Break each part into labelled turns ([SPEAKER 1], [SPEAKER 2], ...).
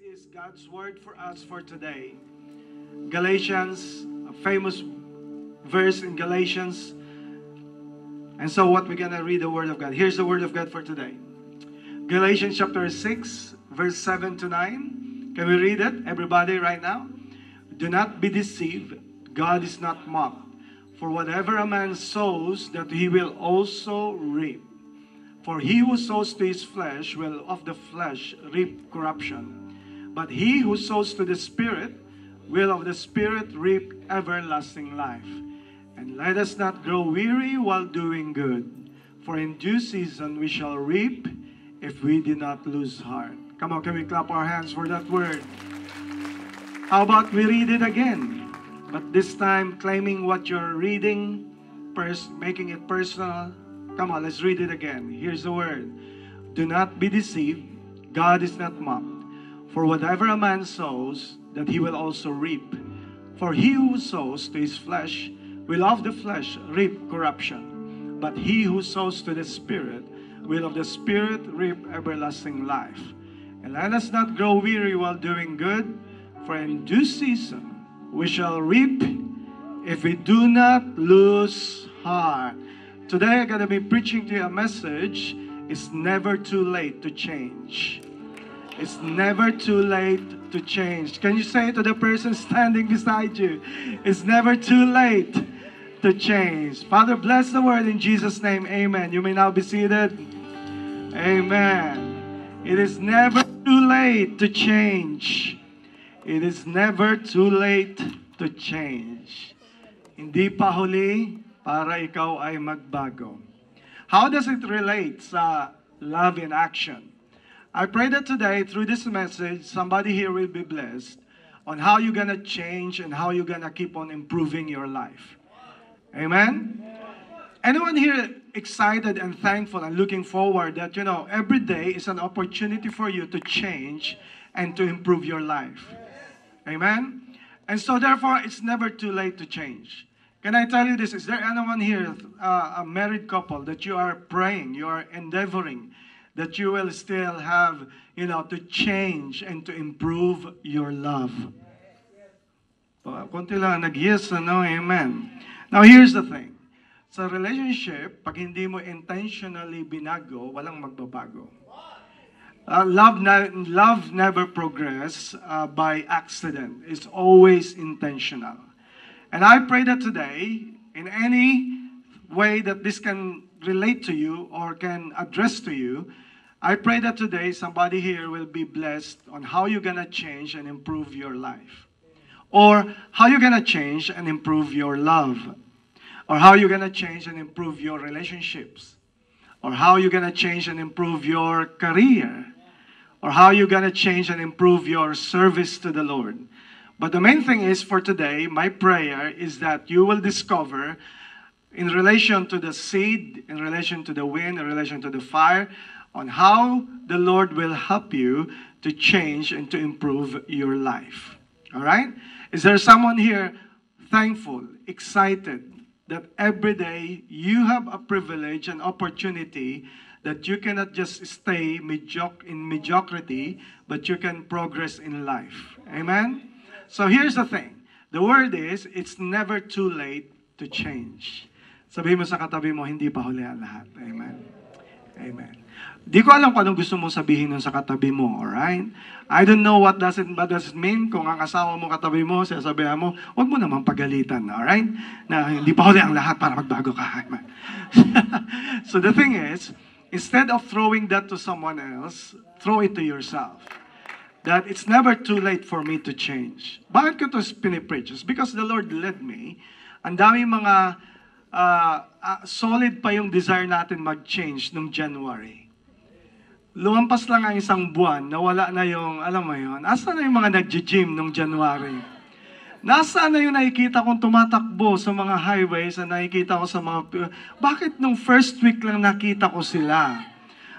[SPEAKER 1] is God's word for us for today. Galatians, a famous verse in Galatians. And so what we're going to read the word of God. Here's the word of God for today. Galatians chapter 6, verse 7 to 9. Can we read it, everybody, right now? Do not be deceived. God is not mocked. For whatever a man sows, that he will also reap. For he who sows to his flesh will of the flesh reap corruption. But he who sows to the Spirit will of the Spirit reap everlasting life. And let us not grow weary while doing good. For in due season we shall reap if we do not lose heart. Come on, can we clap our hands for that word? How about we read it again? But this time claiming what you're reading, making it personal. Come on, let's read it again. Here's the word. Do not be deceived. God is not mocked. For whatever a man sows, that he will also reap. For he who sows to his flesh will of the flesh reap corruption. But he who sows to the Spirit will of the Spirit reap everlasting life. And let us not grow weary while doing good, for in due season we shall reap if we do not lose heart. Today I'm going to be preaching to you a message. It's never too late to change. It's never too late to change. Can you say it to the person standing beside you? It's never too late to change. Father, bless the word in Jesus' name. Amen. You may now be seated. Amen. It is never too late to change. It is never too late to change. Hindi pa huli para ikaw ay magbago. How does it relate sa love in action? I pray that today, through this message, somebody here will be blessed on how you're going to change and how you're going to keep on improving your life. Amen? Anyone here excited and thankful and looking forward that, every day is an opportunity for you to change and to improve your life? Amen? And so therefore, it's never too late to change. Can I tell you this? Is there anyone here, a married couple, that you are praying, you are endeavoring, that you will still have, to change and to improve your love? Konti lang nag-yes, amen. Now, here's the thing. Sa relationship, pag hindi mo intentionally binago, walang magbabago. Love never progress by accident. It's always intentional. And I pray that today, in any way that this can relate to you or can address to you, I pray that today somebody here will be blessed on how you're going to change and improve your life. Or how you're going to change and improve your love. Or how you're going to change and improve your relationships. Or how you're going to change and improve your career. Or how you're going to change and improve your service to the Lord. But the main thing is for today, my prayer is that you will discover in relation to the seed, in relation to the wind, in relation to the fire, on how the Lord will help you to change and to improve your life. All right? Is there someone here thankful, excited, that every day you have a privilege and opportunity that you cannot just stay in mediocrity, but you can progress in life? Amen? So here's the thing. The word is, it's never too late to change. Sabihin mo sa katabi mo, hindi pa huli ang lahat. Amen? Amen. Di ko alam kung anong gusto mong sabihin nun sa katabi mo, alright? I don't know what does it mean kung ang asawa mo katabi mo, sasabihan mo, huwag mo naman pagalitan, alright? Na hindi pa huli ang lahat para magbago ka. So the thing is, instead of throwing that to someone else, throw it to yourself. That it's never too late for me to change. Bakit ko ito pinipreach? It's because the Lord led me. Ang dami mga solid pa yung desire natin mag-change nung January. Lumampas lang ang isang buwan, nawala na yung, alam mo yun, asa na yung mga nag-gym nung January? Nasaan na yung nakikita kong tumatakbo sa mga highways, na nakikita ko sa mga... Bakit nung first week lang nakita ko sila?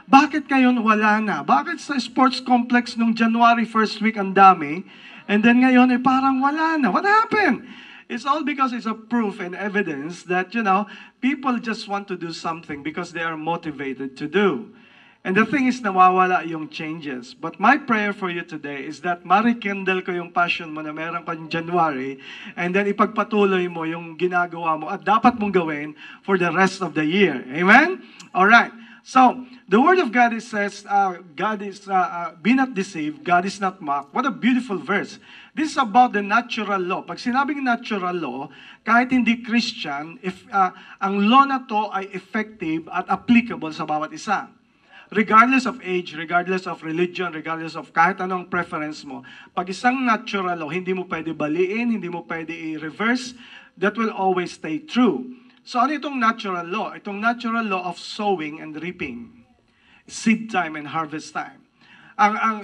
[SPEAKER 1] Bakit ngayon wala na? Bakit sa sports complex nung January first week ang dami, and then ngayon parang wala na? What happened? It's all because it's a proof and evidence that, people just want to do something because they are motivated to do. And the thing is, nawawala yung changes. But my prayer for you today is that ma-rekindle ko yung passion mo na meron ka yung January, and then ipagpatuloy mo yung ginagawa mo at dapat mong gawin for the rest of the year. Amen? Alright. So, the Word of God says, be not deceived, God is not mocked. What a beautiful verse. This is about the natural law. Pag sinabing natural law, kahit hindi Christian, ang law na to ay effective at applicable sa bawat isa. Regardless of age, regardless of religion, regardless of kahit anong preference mo, pag isang natural law, hindi mo pwede baliin, hindi mo pwede i-reverse, that will always stay true. So ano itong natural law? Itong natural law of sowing and reaping. Seed time and harvest time.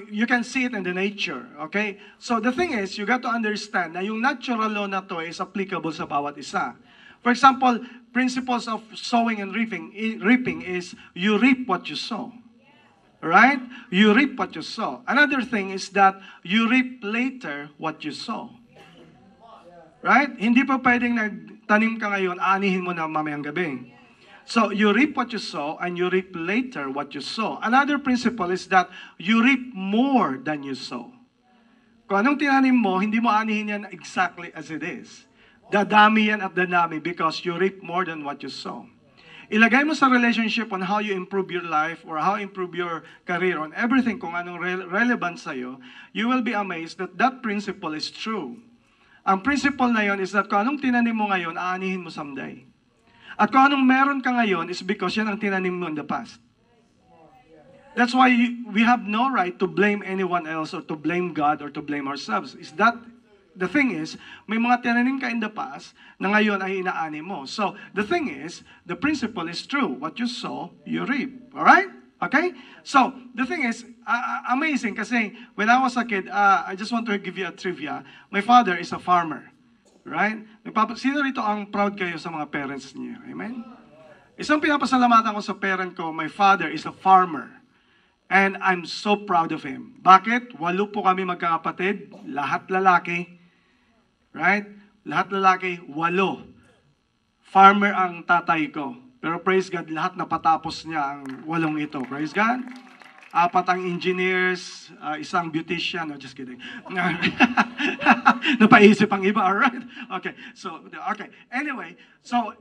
[SPEAKER 1] You can see it in the nature, okay? So the thing is, you got to understand na yung natural law na to is applicable sa bawat isa. For example, principles of sowing and reaping is you reap what you sow. Right? You reap what you sow. Another thing is that you reap later what you sow. Right? Hindi pa pwedeng nagtanim ka ngayon, aanihin mo na mamayang gabi. So, you reap what you sow and you reap later what you sow. Another principle is that you reap more than you sow. Kung anong tinanim mo, hindi mo aanihin yan exactly as it is. Dadami yan at dadami because you reap more than what you sow. Ilagay mo sa relationship on how you improve your life or how you improve your career, on everything, kung anong relevant sa'yo, you will be amazed that that principle is true. Ang principle na yon is that kung anong tinanim mo ngayon, aanihin mo someday. At kung anong meron ka ngayon is because yan ang tinanim mo in the past. That's why we have no right to blame anyone else or to blame God or to blame ourselves. The thing is, may mga tinanim ka in the past na ngayon ay inaani mo. So, the thing is, the principle is true. What you sow, you reap. Alright? Okay? So, the thing is, amazing kasi when I was a kid, I just want to give you a trivia. My father is a farmer. Right? Sino rito ang proud kayo sa mga parents niyo? Amen? Isang pinapasalamatan ko sa parent ko, my father is a farmer. And I'm so proud of him. Bakit? 8 po kami magkakapatid, lahat lalaki. Right? Lahat lalaki, 8. Farmer ang tatay ko. Pero praise God, lahat napatapos niya ang 8 ito. Praise God. 4 ang engineers, 1 beautician. No, just kidding. Napaisip ang iba, alright? Okay. So, okay. Anyway, so,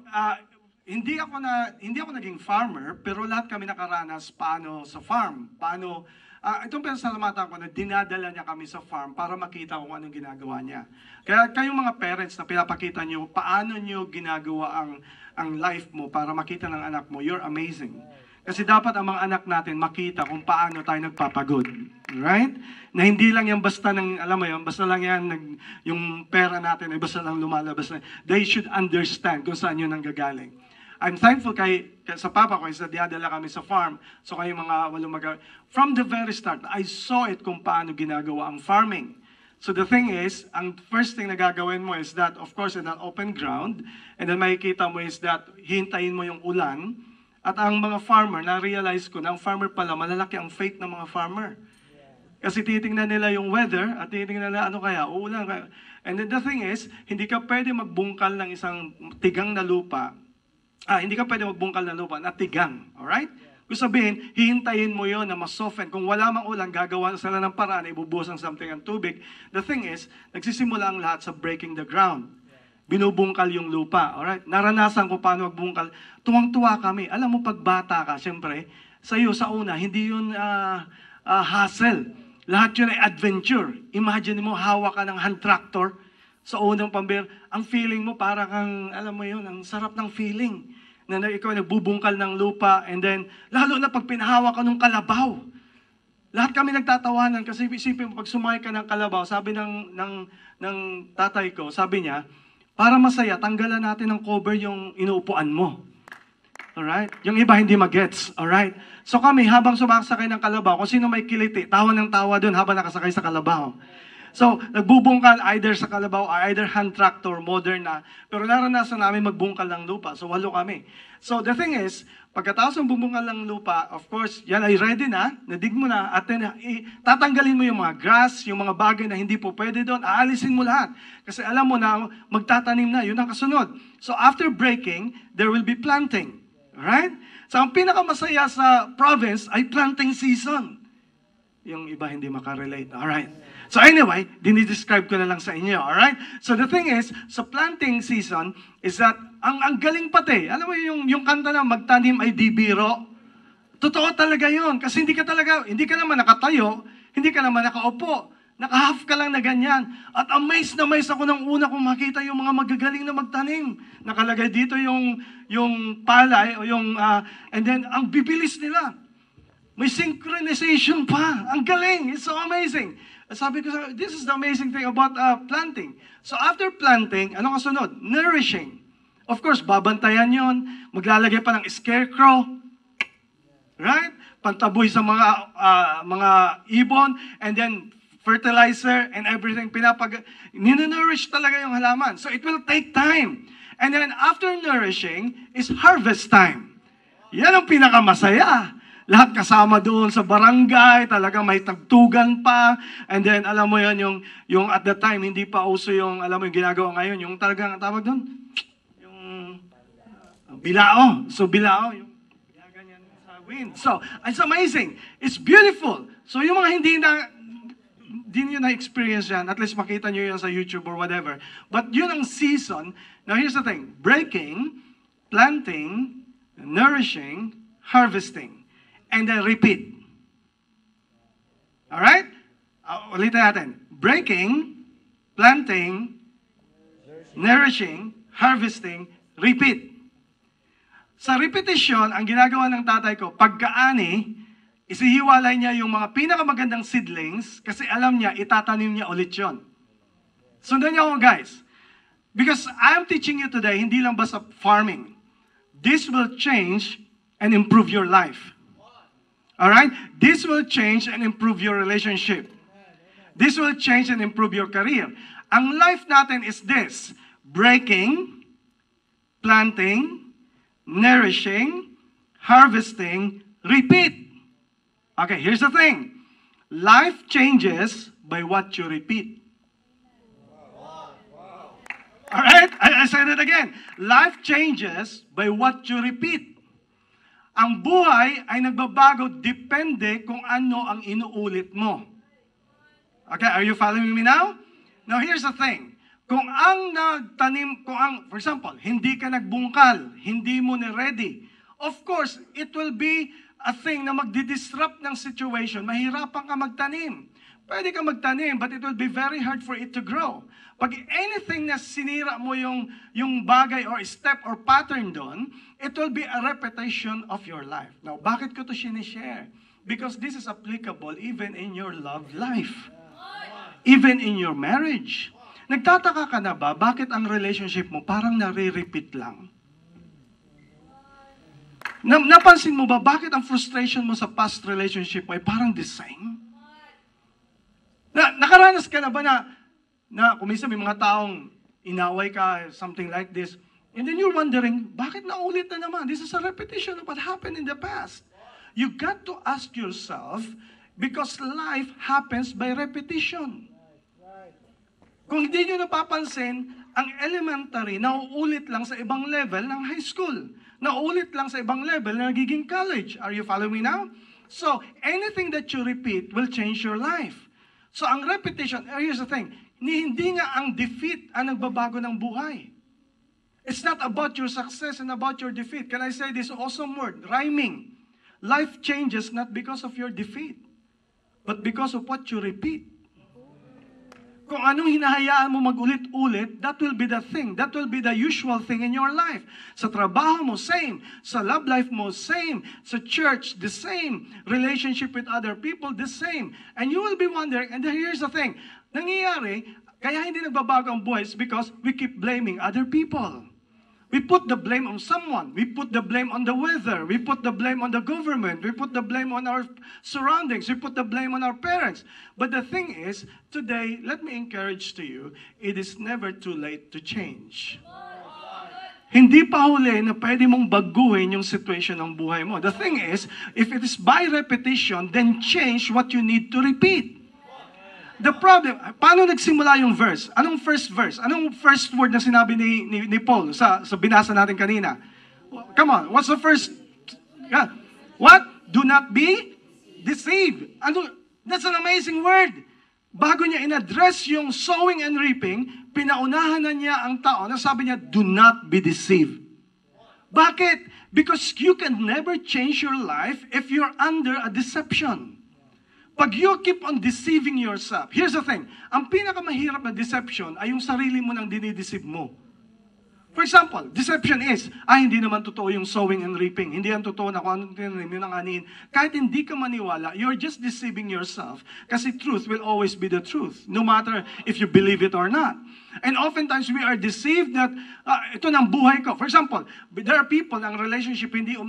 [SPEAKER 1] hindi ako naging farmer, pero lahat kami nakaranas paano sa farm. Itong pinasalamatan ko na dinadala niya kami sa farm para makita kung anong ginagawa niya. Kaya kayong mga parents na pinapakita niyo paano niyo ginagawa ang life mo para makita ng anak mo, you're amazing. Kasi dapat ang mga anak natin makita kung paano tayo nagpapagod. Right? Na hindi lang yan basta alam mo yan, basta lang yan, yung pera natin ay basta lang lumalabas. They should understand kung saan yun nanggagaling. I'm thankful sa papa ko is that dinadala kami sa farm. So kayo mga from the very start, I saw it kung paano ginagawa ang farming. So the thing is, ang first thing na gagawin mo is that, of course, in an open ground, and then makikita mo is that hintayin mo yung ulan. At ang mga farmer, na-realize ko na ang farmer pala, malalaki ang faith ng mga farmer. Kasi titingnan nila yung weather, at titingnan nila ano kaya, uulan kaya. And then the thing is, hindi ka pwede magbungkal ng isang tigang na lupa. Hindi ka pwede magbungkal ng lupa na tigang. Alright? Kung sabihin, hihintayin mo yon na ma-soften. Kung wala mang ulan, gagawa sila ng paraan, ibubuhos ng something ang tubig. The thing is, nagsisimula ang lahat sa breaking the ground. Binubungkal yung lupa. Alright? Naranasan ko paano magbungkal. Tuwang-tuwa kami. Alam mo, pag bata ka, siyempre, sa'yo sa una, hindi yun hassle. Lahat yun ay adventure. Imagine mo, hawak ka ng hand tractor sa unang pambir. Ang feeling mo, para kang, alam mo yun, ang sarap ng feeling. Na ikaw nagbubungkal ng lupa, and then, lalo na pag pinahawak ka ng kalabaw. Lahat kami nagtatawanan kasi isipin mo, pag sumakay ka ng kalabaw, sabi ng tatay ko, sabi niya, para masaya, tanggalan natin ng cover yung inuupuan mo. Alright? Yung iba hindi magets. Alright? So kami, habang sumakasakay ng kalabaw, kung sino may kiliti, tawa ng tawa doon habang nakasakay sa kalabaw. So, nagbubungkal either sa kalabaw, either hand tractor, modern na. Pero naranasan namin magbungkal ng lupa. So, 8 kami. So, the thing is, pagkatapos ng bubungkal ng lupa, of course, yan ay ready na, nadig mo na, at then, tatanggalin mo yung mga grass, yung mga bagay na hindi po pwede doon, aalisin mo lahat. Kasi alam mo na, magtatanim na, yun ang kasunod. So, after breaking, there will be planting. Alright? So, ang pinakamasaya sa province ay planting season. Yung iba hindi makarelate. Alright? So anyway, dinidescribe ko na lang sa inyo. Alright? So the thing is, sa planting season, is that, ang galing pati. Alam mo yung kanta na magtanim ay di biro? Totoo talaga yun. Kasi hindi ka naman nakatayo, hindi ka naman nakaupo. Naka-half ka lang na ganyan. At amazed na amazed ako nang una kong makita yung mga magagaling na magtanim. Nakalagay dito yung palay, o and then ang bibilis nila. May synchronization pa. Ang galing. It's so amazing. Sabi ko, this is the amazing thing about planting. So after planting, ano kasunod? Nourishing. Of course, babantayan yon. Maglalagay pa ng scarecrow. Right? Pantaboy sa mga ibon. And then, fertilizer and everything. Ninonourish talaga yung halaman. So it will take time. And then after nourishing is harvest time. Yan ang pinakamasaya. Lahat kasama doon sa barangay, talagang may tagtugan pa. And then, alam mo yan, yung at the time, hindi pa uso yung, alam mo yung ginagawa ngayon, yung talagang, tawag doon? Yung bilao. So, bilao, yung ganyan sa wind. So, it's amazing. It's beautiful. So, yung mga hindi nyo na-experience yan, at least makita nyo yan sa YouTube or whatever. But yun ang season. Now, here's the thing. Breaking, planting, nourishing, harvesting. And then repeat. Alright? Ulitin natin. Breaking, planting, nourishing, harvesting, repeat. Sa repetition, ang ginagawa ng tatay ko, pagkaani, isihiwalay niya yung mga pinakamagandang seedlings kasi alam niya, itatanim niya ulit yun. Sundan niyo ako, guys. Because I'm teaching you today, hindi lang basta farming. This will change and improve your life. Alright? This will change and improve your relationship. This will change and improve your career. Ang life natin is this: breaking, planting, nourishing, harvesting, repeat. Okay, here's the thing. Life changes by what you repeat. Alright? I said it again. Life changes by what you repeat. Ang buhay ay nagbabago depende kung ano ang inuulit mo. Okay, are you following me now? Now, here's the thing. For example, hindi ka nagbungkal, hindi mo na-ready, of course, it will be a thing na magdi-disrupt ng situation. Mahirapan ka magtanim. Pwede ka magtanim, but it will be very hard for it to grow. Pag anything na sinira mo yung bagay or step or pattern doon, it will be a repetition of your life. Now, bakit ko to sinishare? Because this is applicable even in your love life. Even in your marriage. Nagtataka ka na ba, bakit ang relationship mo parang nare-repeat lang? Napansin mo ba, bakit ang frustration mo sa past relationship mo ay parang the same? Nakaranas ka na ba na kung minsan may mga taong inaway ka, something like this, and then you're wondering, bakit naulit na naman? This is a repetition of what happened in the past. You got to ask yourself, because life happens by repetition. Kung hindi nyo napapansin, ang elementary, nauulit lang sa ibang level ng high school. Nauulit lang sa ibang level na nagiging college. Are you following me now? So, anything that you repeat will change your life. So, ang repetition, here's the thing, hindi nga ang defeat ang nagbabago ng buhay. It's not about your success and about your defeat. Can I say this awesome word? Rhyming. Life changes not because of your defeat, but because of what you repeat. Kung anong hinahayaan mo magulit-ulit, that will be the thing. That will be the usual thing in your life. Sa trabaho mo, same. Sa love life mo, same. Sa church, the same. Relationship with other people, the same. And you will be wondering, and here's the thing, nangyayari, kaya hindi nagbabago ang buhay is because we keep blaming other people. We put the blame on someone. We put the blame on the weather. We put the blame on the government. We put the blame on our surroundings. We put the blame on our parents. But the thing is, today, let me encourage to you, it is never too late to change. Hindi pa huli na pwede mong baguhin yung situation ng buhay mo. The thing is, if it is by repetition, then change what you need to repeat. The problem, paano nagsimula yung verse? Anong first verse? Anong first word na sinabi ni Paul sa binasa natin kanina? Come on, what's the first? Yeah. What? Do not be deceived. Ano? That's an amazing word. Bago niya in-address yung sowing and reaping, pinaunahan na niya ang tao na sabi niya, do not be deceived. Bakit? Because you can never change your life if you're under a deception. Pag you keep on deceiving yourself, here's the thing, ang pinakamahirap na deception ay yung sarili mo nang dinideceive mo. For example, deception is, hindi naman totoo yung sowing and reaping. Hindi yan totoo na kung anong tinanim yun ang anihin. Kahit hindi ka maniwala, you're just deceiving yourself. Kasi truth will always be the truth, no matter if you believe it or not. And oftentimes we are deceived that, ito ng buhay ko. For example, there are people ang relationship hindi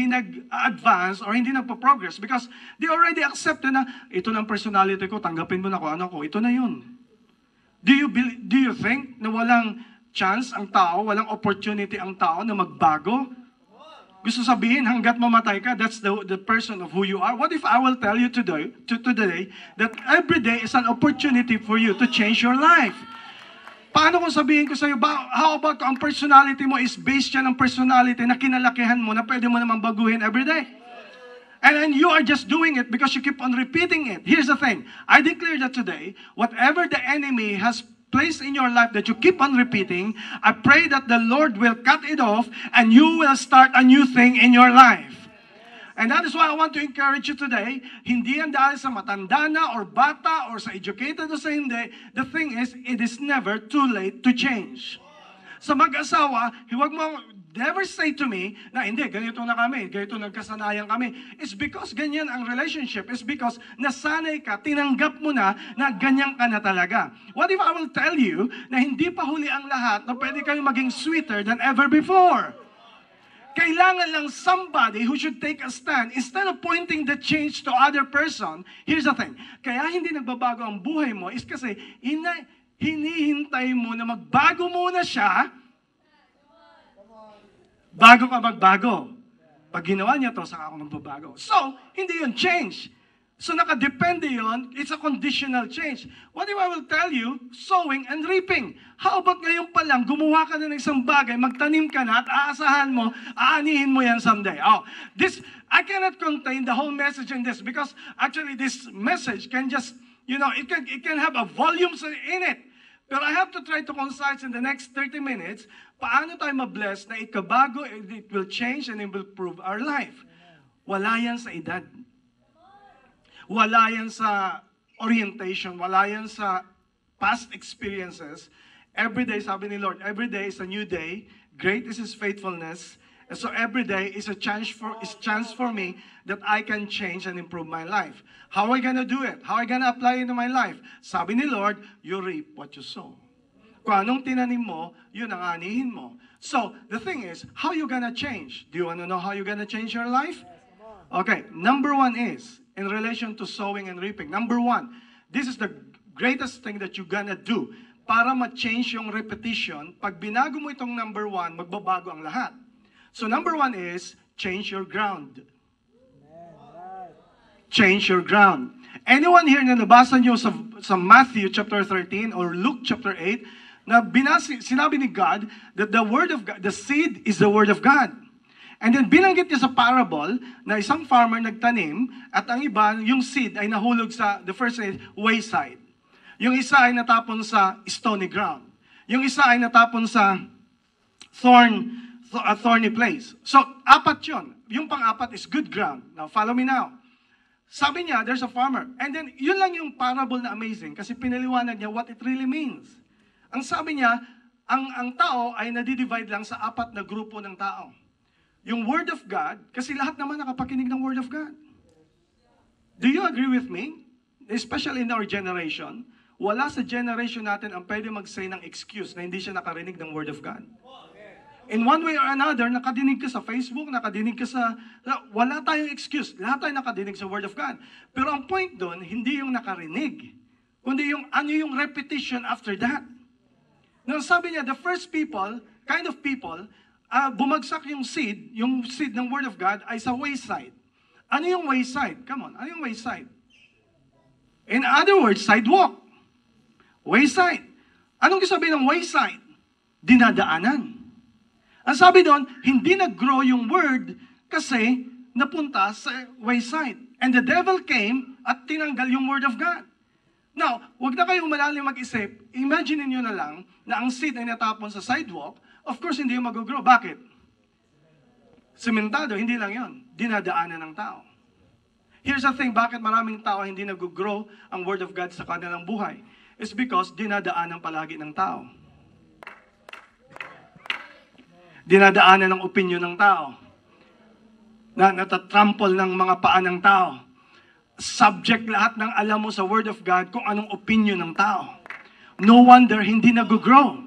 [SPEAKER 1] nag-advance or hindi nagpo-progress because they already accepted na, ito ng personality ko, tanggapin mo na kung ano ko, ito na yun. Do you think na walang chance ang tao, walang opportunity ang tao na magbago? Gusto sabihin, hanggat mamatay ka, that's the person of who you are. What if I will tell you today that every day is an opportunity for you to change your life? Paano kung sabihin ko sa iyo, how about ang personality mo is based yan ng personality na kinalakihan mo na pwede mo naman baguhin every day? And then you are just doing it because you keep on repeating it. Here's the thing. I declare that today, whatever the enemy has placed in your life that you keep on repeating, I pray that the Lord will cut it off and you will start a new thing in your life. And that is why I want to encourage you today, hindi yan dahil sa matanda na or bata or sa educated o sa hindi. The thing is, it is never too late to change. Sa mag-asawa, huwag mo, never say to me na hindi, ganito na kami, ganito nagkasanayan kami. It's because ganyan ang relationship. It's because nasanay ka, tinanggap mo na ganyan ka na talaga. What if I will tell you na hindi pa huli ang lahat na pwede kayong maging sweeter than ever before? Kailangan lang somebody who should take a stand. Instead of pointing the change to other person, here's the thing. Kaya hindi nagbabago ang buhay mo is kasi hinihintay mo na magbago muna siya bago ka magbago. Pag ginawa niya to, saka ako magbabago. So, hindi yun change. So, nakadepende yun. It's a conditional change. What if I will tell you? Sowing and reaping. How about ngayon pa lang, gumawa ka na ng isang bagay, magtanim ka na at aasahan mo, aanihin mo yan someday. I cannot contain the whole message in this because actually this message can just, it can have a volume in it. But I have to try to concise in the next 30 minutes, paano tayo mabless na ikabago, it will change and it will improve our life. Wala yan sa edad. Wala yan sa orientation. Wala yan sa past experiences. Every day, sabi ni Lord, every day is a new day. Great is His faithfulness. And so every day is a chance for me that I can change and improve my life. How am I gonna do it? How am I gonna apply it into my life? Sabi ni Lord, you reap what you sow. Kung anong tinanim mo, yun ang anihin mo. So, the thing is, how you gonna change? Do you wanna know how you gonna change your life? Okay, number one is, in relation to sowing and reaping. Number one, this is the greatest thing that you gonna do para ma-change yung repetition. Pag binago mo itong number one, magbabago ang lahat. So number one is, change your ground. Change your ground. Anyone here na nabasa nyo sa Matthew chapter 13 or Luke chapter 8, na sinabi ni God that the word of God, the seed is the word of God. And then binanggit niya sa parable na isang farmer nagtanim at ang iba, yung seed ay nahulog sa, the first is wayside. Yung isa ay natapon sa stony ground. Yung isa ay natapon sa thorny place. So, apat yun. Yung pang-apat is good ground. Now, follow me now. Sabi niya, there's a farmer. And then, yun lang yung parable na amazing kasi pinaliwanag niya what it really means. Ang sabi niya, ang tao ay nadidivide lang sa apat na grupo ng tao. Yung Word of God, kasi lahat naman nakapakinig ng Word of God. Do you agree with me? Especially in our generation, wala sa generation natin ang pwede mag-say ng excuse na hindi siya nakarinig ng Word of God. In one way or another, nakadinig ka sa Facebook, nakadinig ka wala tayong excuse. Lahat tayo nakadinig sa Word of God. Pero ang point doon, hindi yung nakarinig, kundi yung ano yung repetition after that. Now, sabi niya, the first people, kind of people, bumagsak yung seed ng Word of God ay sa wayside. Ano yung wayside? Come on, ano yung wayside? In other words, sidewalk. Wayside. Anong sabihin ng wayside? Dinadaanan. Ang sabi doon, hindi nag-grow yung word kasi napunta sa wayside. And the devil came at tinanggal yung word of God. Now, wag na kayong malalim mag-isip. Imagine niyo na lang na ang seed ay natapon sa sidewalk. Of course, hindi yung mag-grow. Bakit? Sementado, hindi lang yon. Dinadaanan ng tao. Here's the thing, bakit maraming tao hindi nag-grow ang word of God sa kanilang buhay? It's because dinadaanan palagi ng tao. Dinadaanan ng opinion ng tao. Natatrample ng mga paa ng tao. Subject lahat ng alam mo sa word of God kung anong opinion ng tao. No wonder hindi nag-grow.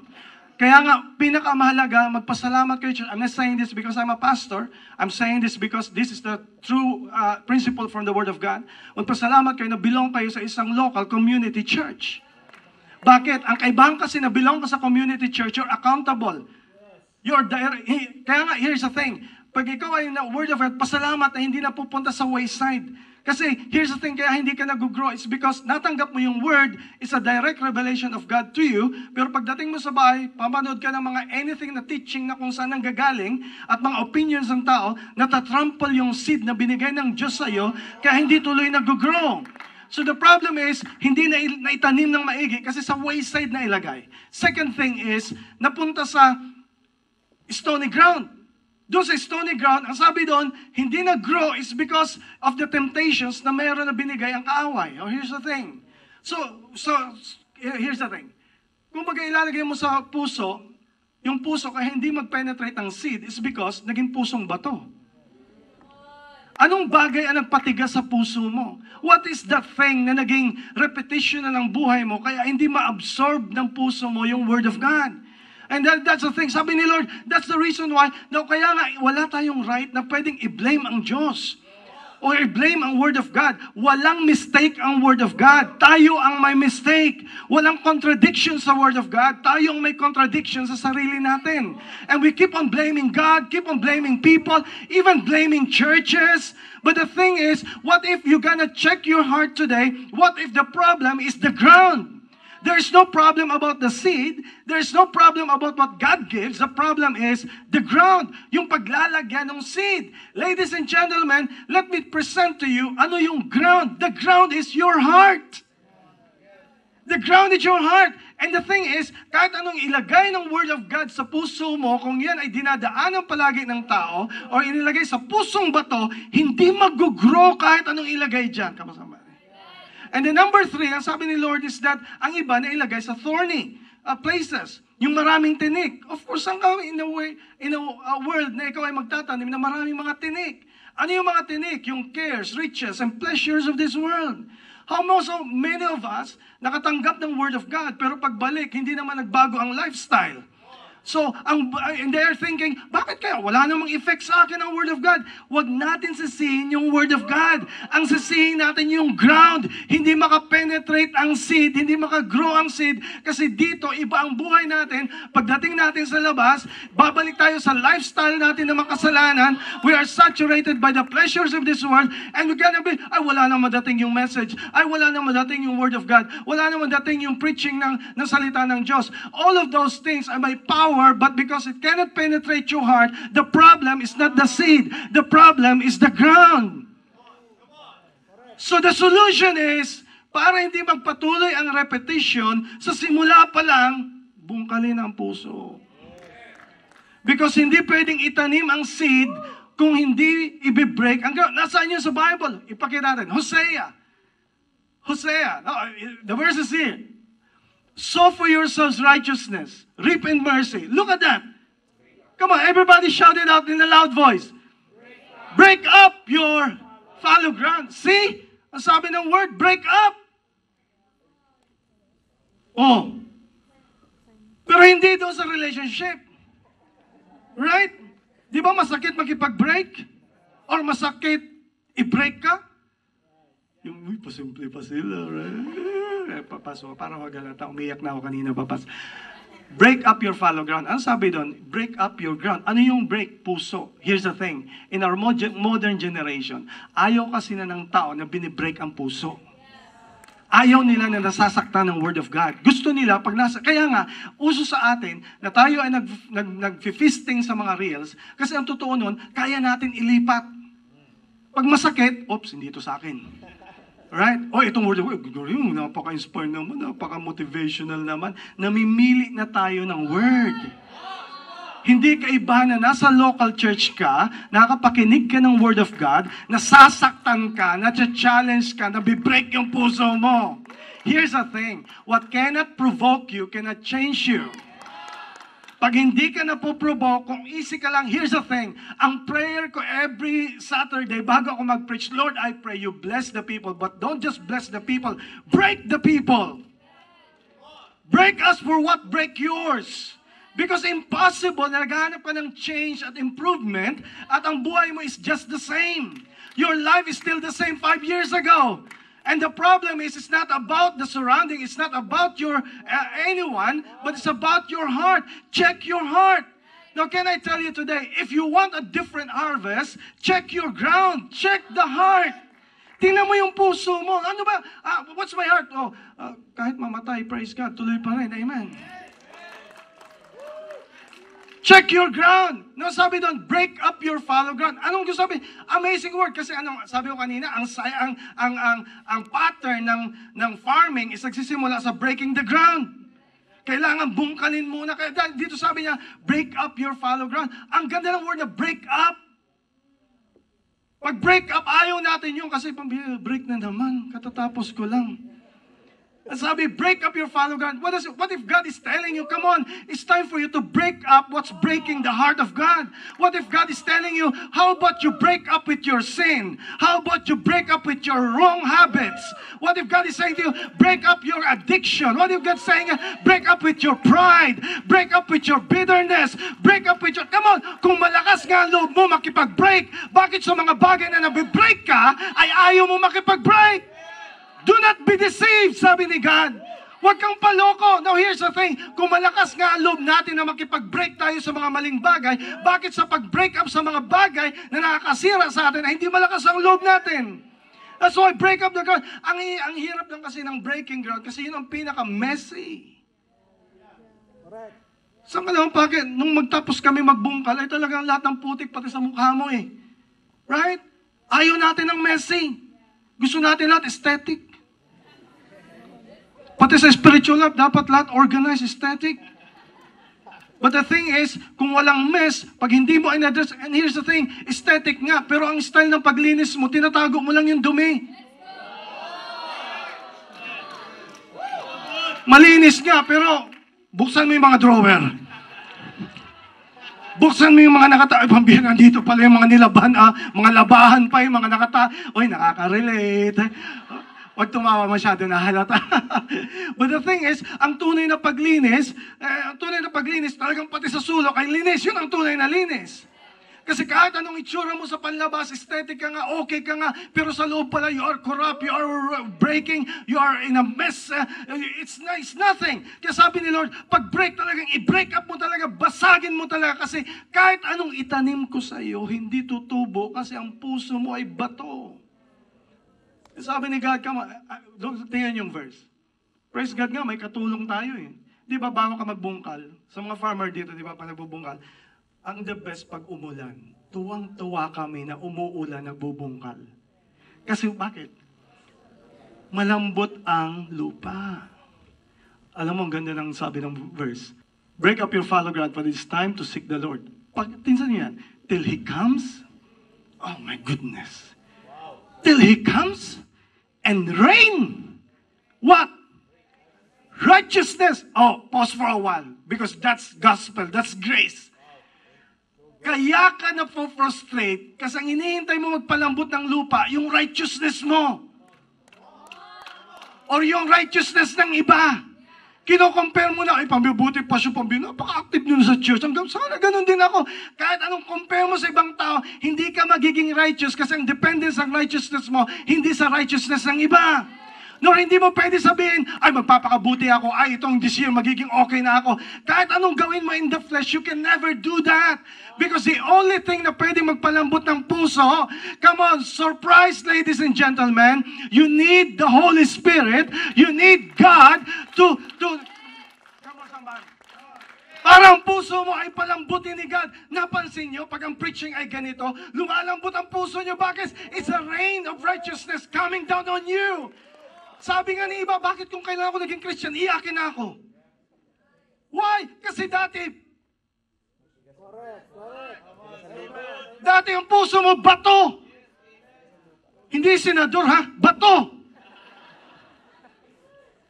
[SPEAKER 1] Kaya nga, pinakamahalaga, magpasalamat kayo. I'm not saying this because I'm a pastor. I'm saying this because this is the true principle from the Word of God. Magpasalamat kayo na belong kayo sa isang local community church. Bakit? Ang kaibahan kasi na belong ka sa community church, you're accountable. Kaya nga, here's the thing. Pag ikaw ay na Word of God, pasalamat na hindi na pupunta sa wayside. Kasi here's the thing, kaya hindi ka nag-grow. It's because natanggap mo yung word, it's a direct revelation of God to you. Pero pagdating mo sa bahay, pamanood ka ng mga anything na teaching na kung saan nanggagaling at mga opinions ng tao, natatrample yung seed na binigay ng Diyos sa iyo, kaya hindi tuloy nag-grow. So the problem is, hindi na itanim ng maigi kasi sa wayside na ilagay. Second thing is, napunta sa stony ground. Doon sa stony ground, ang sabi doon, hindi nag-grow is because of the temptations na mayroon na binigay ang kaaway. Oh, here's the thing. So here's the thing. Kung ilalagay mo sa puso, yung puso kaya hindi mag-penetrate ang seed is because naging pusong bato. Anong bagay ang nagpatigas sa puso mo? What is that thing na naging repetition na ng buhay mo kaya hindi ma-absorb ng puso mo yung Word of God? And that's the thing. Sabi ni Lord, that's the reason why. Now, kaya nga, wala tayong right na pwedeng i-blame ang Diyos. O i-blame ang Word of God. Walang mistake ang Word of God. Tayo ang may mistake. Walang contradiction sa Word of God. Tayo ang may contradiction sa sarili natin. And we keep on blaming God, keep on blaming people, even blaming churches. But the thing is, what if you're gonna check your heart today? What if the problem is the ground? There's no problem about the seed. There's no problem about what God gives. The problem is the ground. Yung paglalagyan ng seed. Ladies and gentlemen, let me present to you, ano yung ground? The ground is your heart. The ground is your heart. And the thing is, kahit anong ilagay ng Word of God sa puso mo, kung yan ay dinadaanan palagi ng tao, o inilagay sa pusong bato, hindi mag-grow kahit anong ilagay dyan. Kapasama. And the number 3, ang sabi ni Lord is that ang iba na ilagay sa thorny places. Yung maraming tinik. Of course, ang in a world na ikaw ay magtatanim na maraming mga tinik. Ano yung mga tinik? Yung cares, riches, and pleasures of this world. How so many of us nakatanggap ng Word of God, pero pagbalik, hindi naman nagbago ang lifestyle. So, and they're thinking, bakit kaya? Wala namang effect sa akin ang Word of God. Huwag natin sisihin yung Word of God. Ang sisihin natin yung ground. Hindi makapenetrate ang seed, hindi makagrow ang seed. Kasi dito, iba ang buhay natin. Pagdating natin sa labas, babalik tayo sa lifestyle natin na makasalanan. We are saturated by the pleasures of this world. And we're gonna be, ay wala nang madating yung message. Ay wala nang madating yung Word of God. Wala nang madating yung preaching ng salita ng Diyos. All of those things are may power, but because it cannot penetrate your heart, the problem is not the seed. The problem is the ground. So the solution is, para hindi magpatuloy ang repetition, sa simula pa lang, bungkalin ang puso. Because hindi pwedeng itanim ang seed kung hindi i-break ang ground. Nasaan yun sa Bible? Ipakita natin. Hosea. The verse is here. Sow for yourselves righteousness, reap in mercy. Look at that. Come on, everybody shout it out in a loud voice. Break up your fallow ground. See? Ang sabi ng word, break up. Oh. Pero hindi doon sa relationship. Right? Di ba masakit makipag-break? Or masakit i-break ka? Yung, uy, pasimple pa sila, right? Papaso, parang magalata, umiyak na ako kanina, papas. Break up your fallow ground. Ano sabi doon? Break up your ground. Ano yung break? Puso. Here's the thing. In our modern generation, ayaw kasi na ng tao na binibreak ang puso. Ayaw nila na nasasaktan ng Word of God. Gusto nila, kaya nga, uso sa atin na tayo ay nag-feasting sa mga reels, kasi ang totoo nun, kaya natin ilipat. Pag masakit, oops, hindi ito sa akin. Right? Oh, itong Word of God, napaka-inspire naman, napaka-motivational naman. Namimili na tayo ng Word. Hindi kaiba na nasa local church ka, nakapakinig ka ng Word of God, nasasaktan ka, na-challenge ka, nabibreak yung puso mo. Here's the thing, what cannot provoke you, cannot change you. Pag hindi ka napoprovoke, kung easy ka lang, here's the thing, ang prayer ko every Saturday, bago ako mag-preach, Lord, I pray you bless the people, but don't just bless the people, break the people. Break us for what break yours. Because impossible na naghahanap ka ng change at improvement at ang buhay mo is just the same. Your life is still the same 5 years ago. And the problem is, it's not about the surrounding, it's not about your anyone, but it's about your heart. Check your heart. Now, can I tell you today, if you want a different harvest, check your ground, check the heart. Tingnan mo yung puso mo. Ano ba? What's my heart? Oh, kahit mamatay, praise God, tuloy pa rin. Amen. Check your ground. No, sabi doon, break up your fallow ground. Anong gusto sabi? Amazing word. Kasi sabi ko kanina, ang pattern ng farming is nagsisimula sa breaking the ground. Kailangan bungkalin muna. Kaya dito sabi niya, break up your fallow ground. Ang ganda ng word na break up. Pag break up, ayaw natin yun kasi break na naman. Katatapos ko lang. Sabi, break up your fallow ground. What if God is telling you, come on, it's time for you to break up what's breaking the heart of God? What if God is telling you, how about you break up with your sin? How about you break up with your wrong habits? What if God is saying to you, break up your addiction? What if God is saying, break up with your pride? Break up with your bitterness? Break up with your... Come on, kung malakas nga ang loob mo makipag-break, bakit sa mga bagay na nabibreak ka, ay ayaw mo makipag-break? Do not be deceived, sabi ni God. Huwag kang paloko. Now here's the thing, kung malakas nga ang loob natin na makipag-break tayo sa mga maling bagay, bakit sa pag-break up sa mga bagay na nakakasira sa atin ay hindi malakas ang loob natin? That's why break up the ground. Ang hirap lang kasi ng breaking ground kasi yun ang pinaka-messy. Saan ka naman bakit? Nung magtapos kami magbungkal, ay talagang lahat ng putik pati sa mukha mo eh. Right? Ayaw natin ng messy. Gusto natin lahat aesthetic. Pati sa spiritual life, dapat lahat organized, aesthetic. But the thing is, kung walang mess, pag hindi mo in-address, and here's the thing, aesthetic nga, pero ang style ng paglinis mo, tinatago mo lang yung dumi. Malinis nga, pero buksan mo yung mga drawer. Buksan mo yung mga nakata... Ay, pambira, dito pala yung mga nilaban, mga labahan pa yung mga nakata... Uy, nakaka-relate. Huwag tumawa masyado na halata. But the thing is, ang tunay na paglinis, talagang pati sa sulok ay linis. Yun ang tunay na linis. Kasi kahit anong itsura mo sa panlabas, aesthetic ka nga, okay ka nga, pero sa loob pala, you are corrupt, you are breaking, you are in a mess. It's nothing. Kaya sabi ni Lord, pag break talagang, i-break up mo talaga, basagin mo talaga, kasi kahit anong itanim ko sa iyo, hindi tutubo kasi ang puso mo ay bato. Sabi ni God, tingnan yung verse. Praise God nga, may katulong tayo eh. Di ba, bago ka magbungkal, sa mga farmer dito, di ba, pag nagbubungkal, ang the best pag umulan, tuwang-tuwa kami na umuulan, nagbubungkal. Kasi bakit? Malambot ang lupa. Alam mo, ang ganda ng sabi ng verse. Break up your fallow ground, but it's time to seek the Lord. Tinsan niyo yan, till He comes, oh my goodness. Till He comes and reign. What? Righteousness. Oh, pause for a while. Because that's gospel, that's grace. Kaya ka na frustrate kasi ang hinihintay mo magpalambot ng lupa, yung righteousness mo. Or yung righteousness ng iba. Kino-compare mo na, ay, pambibuti pa siya, napaka-active nyo sa church. Sana ganun din ako. Kahit anong compare mo sa ibang tao, hindi ka magiging righteous kasi ang dependence ng righteousness mo, hindi sa righteousness ng iba. No, hindi mo pwede sabihin, ay magpapakabuti ako, ay itong this year magiging okay na ako. Kahit anong gawin mo in the flesh, you can never do that. Because the only thing na pwede magpalambot ng puso, come on, surprise ladies and gentlemen, you need the Holy Spirit, you need God to come on somebody. Para ang puso mo ay palambutin ni God. Napansin nyo, pag ang preaching ay ganito, lumalambot ang puso nyo. Bakit? It's a rain of righteousness coming down on you. Sabi nga ni iba, bakit kung kailan ako naging Christian, iyakin na ako? Why? Kasi dati ang puso mo, bato. Hindi senador, ha? Bato.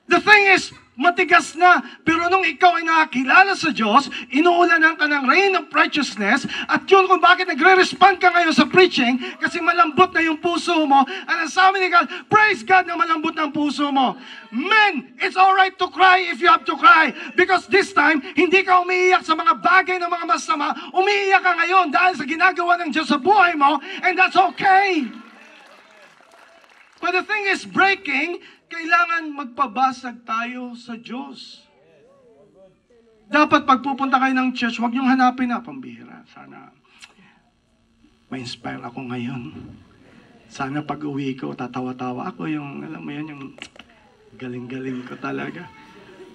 [SPEAKER 1] The thing is, matigas na. Pero nung ikaw ay nakakilala sa Diyos, inuulanan ka ng rain of righteousness, at yun kung bakit nagre-respond ka ngayon sa preaching, kasi malambot na yung puso mo, at ang sabi ni God, praise God na malambot na ang puso mo. Men, it's alright to cry if you have to cry, because this time, hindi ka umiiyak sa mga bagay ng mga masama, umiiyak ka ngayon dahil sa ginagawa ng Diyos sa buhay mo, and that's okay. But the thing is, breaking, kailangan magpabasag tayo sa Diyos. Dapat pagpupunta kayo ng church, huwag niyong hanapin na, pambihira. Sana ma-inspire ako ngayon. Sana pag uwi ko, tatawa-tawa ako yung, alam mo yun, yung galing-galing ko talaga.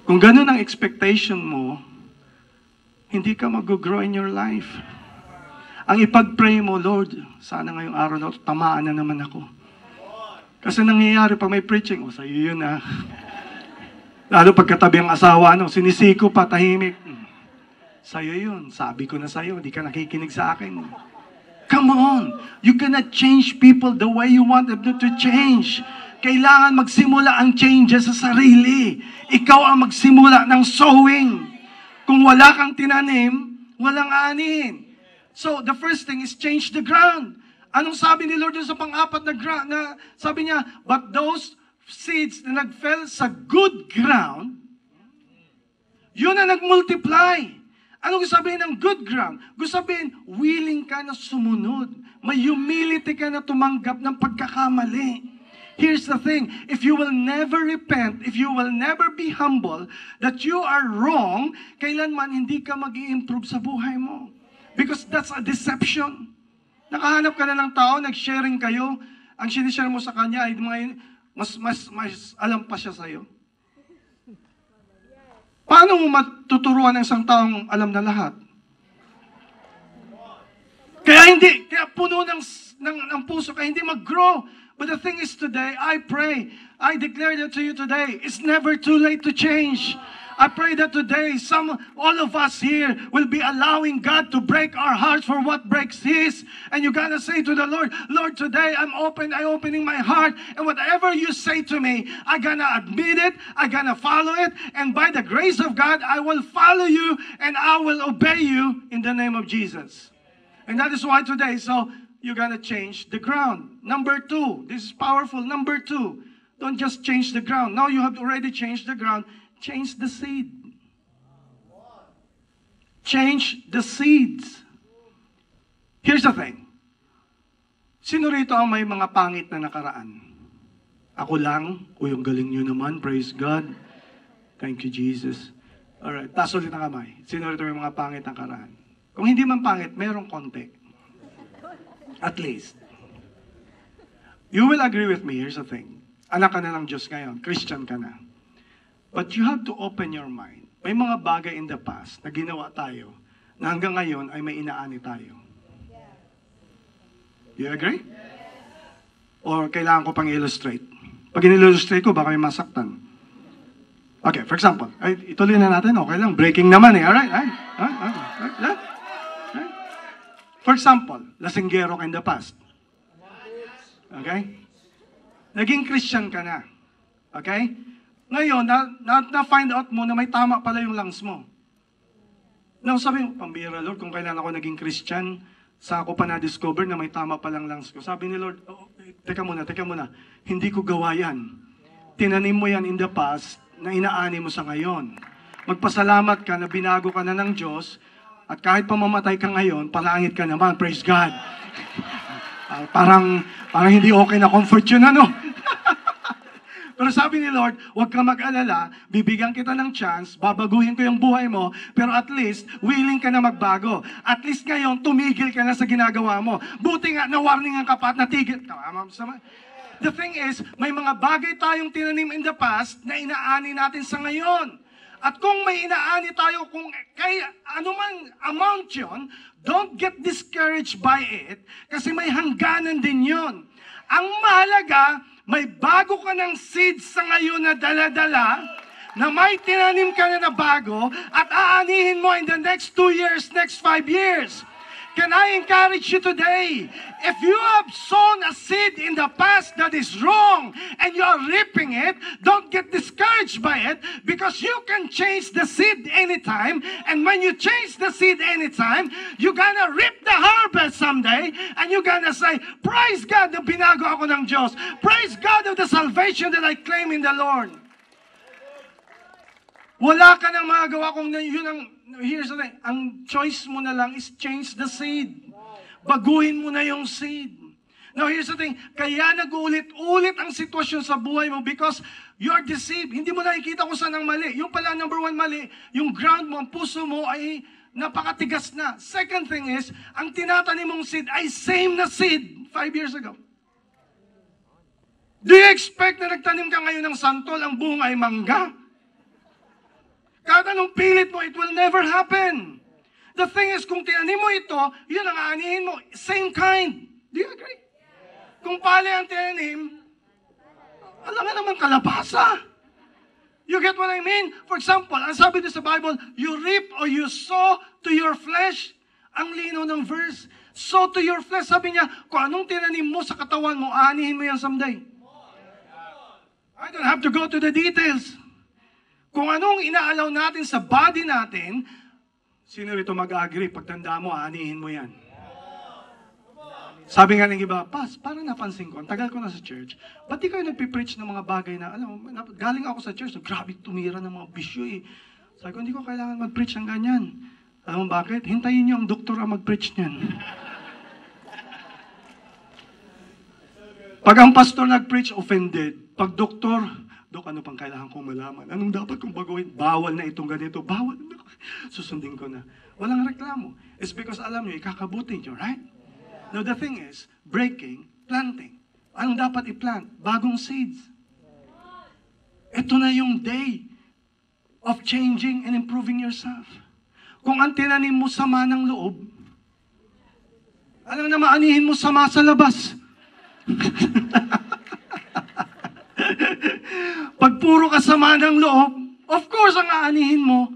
[SPEAKER 1] Kung ganun ang expectation mo, hindi ka mag-grow in your life. Ang ipag-pray mo, Lord, sana ngayong araw na tamaan na naman ako. Kasi nangyayari pag may preaching, sa'yo yun Lalo pagkatabi ang asawa, sinisiko pa, tahimik. Sa'yo yun, sabi ko na sa'yo, hindi ka nakikinig sa akin. Come on, you cannot change people the way you want them to change. Kailangan magsimula ang changes sa sarili. Ikaw ang magsimula ng sowing. Kung wala kang tinanim, walang anihin. So, the first thing is change the ground. Anong sabi ni Lord dun sa pang-apat na sabi niya, but those seeds na nagfell sa good ground, yun na nagmultiply. Anong sabihin ng good ground? Gusto sabihin, willing ka na sumunod. May humility ka na tumanggap ng pagkakamali. Here's the thing, if you will never repent, if you will never be humble, that you are wrong, kailanman hindi ka mag-i-improve sa buhay mo. Because that's a deception. Nakahanap ka na ng tao, nag-sharing kayo, ang sinishare mo sa kanya ay mas alam pa siya sa'yo. Paano mo matuturuan ng isang taong alam na lahat? Kaya puno ng puso, kaya hindi mag-grow. But the thing is today, I pray, I declare that to you today, it's never too late to change. I pray that today, all of us here will be allowing God to break our hearts for what breaks His. And you gotta say to the Lord, Lord, today I'm opening my heart, and whatever you say to me, I'm gonna admit it, I'm gonna follow it, and by the grace of God, I will follow you, and I will obey you in the name of Jesus. And that is why today, so you're gonna change the ground. Number 2, this is powerful. Number 2, don't just change the ground. Now you have already changed the ground. Change the seed. Change the seeds. Here's the thing. Sino rito ang may mga pangit na nakaraan? Ako lang? O yung galing nyo naman, praise God. Thank you, Jesus. Alright, taas ulit ang kamay. Sino rito may mga pangit na nakaraan? Kung hindi man pangit, merong konti. At least. You will agree with me, here's the thing. Anak ka na ng Diyos ngayon, Christian ka na. But you have to open your mind. May mga bagay in the past na ginawa tayo na hanggang ngayon ay may inaani tayo. You agree? Or kailangan ko pang illustrate? Pag in-illustrate ko, baka may masaktan. Okay, for example, ituloy na natin, okay lang, breaking naman alright? For example, lasinggero ka in the past. Okay? Naging Christian ka na. Okay? Ngayon, na-find out mo na may tama pala yung lungs mo. Now, sabi mo, pambira Lord, kung kailan ako naging Christian, sa ako pa na-discover na may tama palang lungs ko. Sabi ni Lord, teka muna, hindi ko gawa yan. Tinanim mo yan in the past, na inaani mo sa ngayon. Magpasalamat ka na binago ka na ng Diyos, at kahit pamamatay ka ngayon, palangit ka naman, praise God. Parang hindi okay na comfort yun, ano? Pero sabi ni Lord, huwag ka mag-alala, bibigyan kita ng chance, babaguhin ko yung buhay mo, pero at least, willing ka na magbago. At least ngayon, tumigil ka na sa ginagawa mo. Buti nga, na-warningan ka pa at natigil. The thing is, may mga bagay tayong tinanim in the past na inaani natin sa ngayon. At kung may inaani tayo, kung kay anumang amount yun, don't get discouraged by it, kasi may hangganan din yun. Ang mahalaga, may bago ka ng seeds sa ngayon na dala-dala, na may tinanim ka na bago, at aanihin mo in the next 2 years, next 5 years. Can I encourage you today? If you have sown a seed in the past that is wrong and you are reaping it, don't get discouraged by it, because you can change the seed anytime. And when you change the seed anytime, you're gonna reap the harvest someday, and you're gonna say, praise God na binago ako ng Diyos. Praise God of the salvation that I claim in the Lord. Wala ka nang magagawa kung yun ang, here's the thing, ang choice mo na lang is change the seed. Baguhin mo na yung seed. Now here's the thing, kaya nag-ulit-ulit ang sitwasyon sa buhay mo because you're deceived. Hindi mo nakikita kung saan ang mali. Yung pala, number 1 mali, yung ground mo, ang puso mo ay napakatigas na. Second thing is, ang tinatanim mong seed ay same na seed 5 years ago. Do you expect na nagtanim ka ngayon ng santol, ang bunga ay mangga? Kahit anong pilit mo, it will never happen. The thing is, kung tinanim mo ito, yun ang aanihin mo. Same kind. Do you agree? Kung pali ang tinanim, alam nga naman kalabasa. You get what I mean? For example, ang sabi doon sa Bible, you reap or you sow to your flesh. Ang linaw ng verse. Sow to your flesh. Sabi niya, kung anong tinanim mo sa katawan mo, aanihin mo yan someday. I don't have to go to the details. Kung anong inaalaw natin sa body natin, sino rito mag-agree? Pagtanda mo, aanihin mo yan. Sabi nga ng iba, Pas, parang napansin ko, ang tagal ko na sa church, ba't di kayo nagpipreach ng mga bagay na, alam mo, galing ako sa church, grabe tumira ng mga bisyo eh. Sabi ko, hindi ko kailangan mag-preach ng ganyan. Alam mo bakit? Hintayin niyo ang doktor ang mag-preach niyan. Pag ang pastor nag-preach, offended. Pag doktor, Dok, ano pang kailangan kong malaman? Anong dapat kong baguhin? Bawal na itong ganito. Bawal na. Susundin ko na. Walang reklamo. It's because alam nyo, ikakabuti nyo, right? Now the thing is, breaking, planting. Anong dapat i-plant? Bagong seeds. Ito na yung day of changing and improving yourself. Kung ang tinanim mo sama ng loob, alam na maanihin mo sama sa labas. Pag puro ka sama ng loob, of course, ang aanihin mo,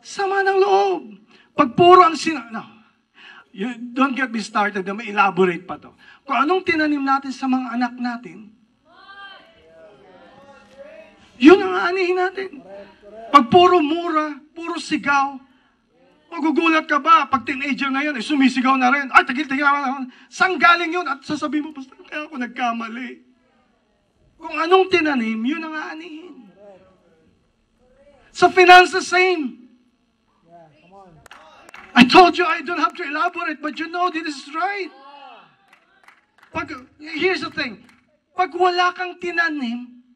[SPEAKER 1] sama ng loob. Pag puro ang no, you don't get me started na may elaborate pa to. Kung anong tinanim natin sa mga anak natin, yun ang aanihin natin. Pag puro mura, puro sigaw, magugulat ka ba? Pag teenager na yan, sumisigaw na rin. Ay, tagil-tagil. Saan galing yun? At sasabihin mo, Pastor, kaya ako nagkamali. Kung anong tinanim, yun ang aanihin. Sa finances, same. I told you I don't have to elaborate, but you know this is right. Here's the thing. Pag wala kang tinanim,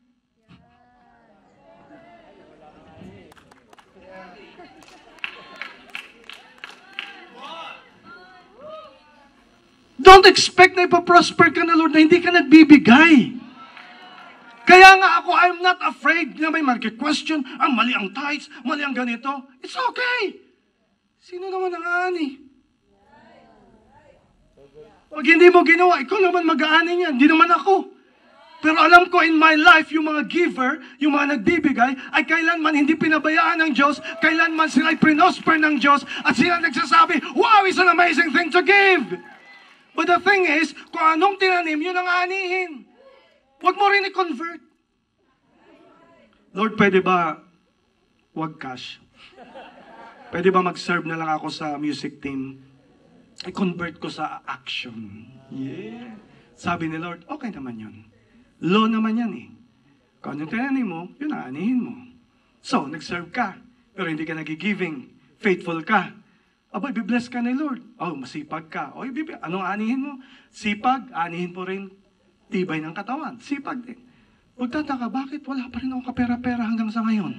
[SPEAKER 1] don't expect na ipaprosper ka na, Lord, na hindi ka nagbibigay. Kaya nga ako, I'm not afraid na may mag-question, mali ang tithes, mali ang ganito. It's okay. Sino naman ang aani? Pag hindi mo ginawa, ikaw naman mag-aani niyan. Hindi naman ako. Pero alam ko in my life, yung mga giver, yung mga nagbibigay, ay kailanman hindi pinabayaan ng Diyos, kailanman sila ay prinosper ng Diyos, at sila nagsasabi, wow, it's an amazing thing to give. But the thing is, kung anong tinanim, yun ang aanihin. Huwag mo rin i-convert. Lord, pwede ba wag cash? Pwede ba mag-serve na lang ako sa music team? I-convert ko sa action. Yeah. Sabi ni Lord, okay naman yun. Law naman yan eh. Kung anong tinanim mo, yun aanihin mo. So, nag-serve ka, pero hindi ka nagigiving. Faithful ka. Aba, i-bless ka ni Lord. Oh, masipag ka. O, anong aanihin mo? Sipag, aanihin po rin tibay ng katawan. Sipag din. Magtataka, bakit wala pa rin akong kapera-pera hanggang sa ngayon?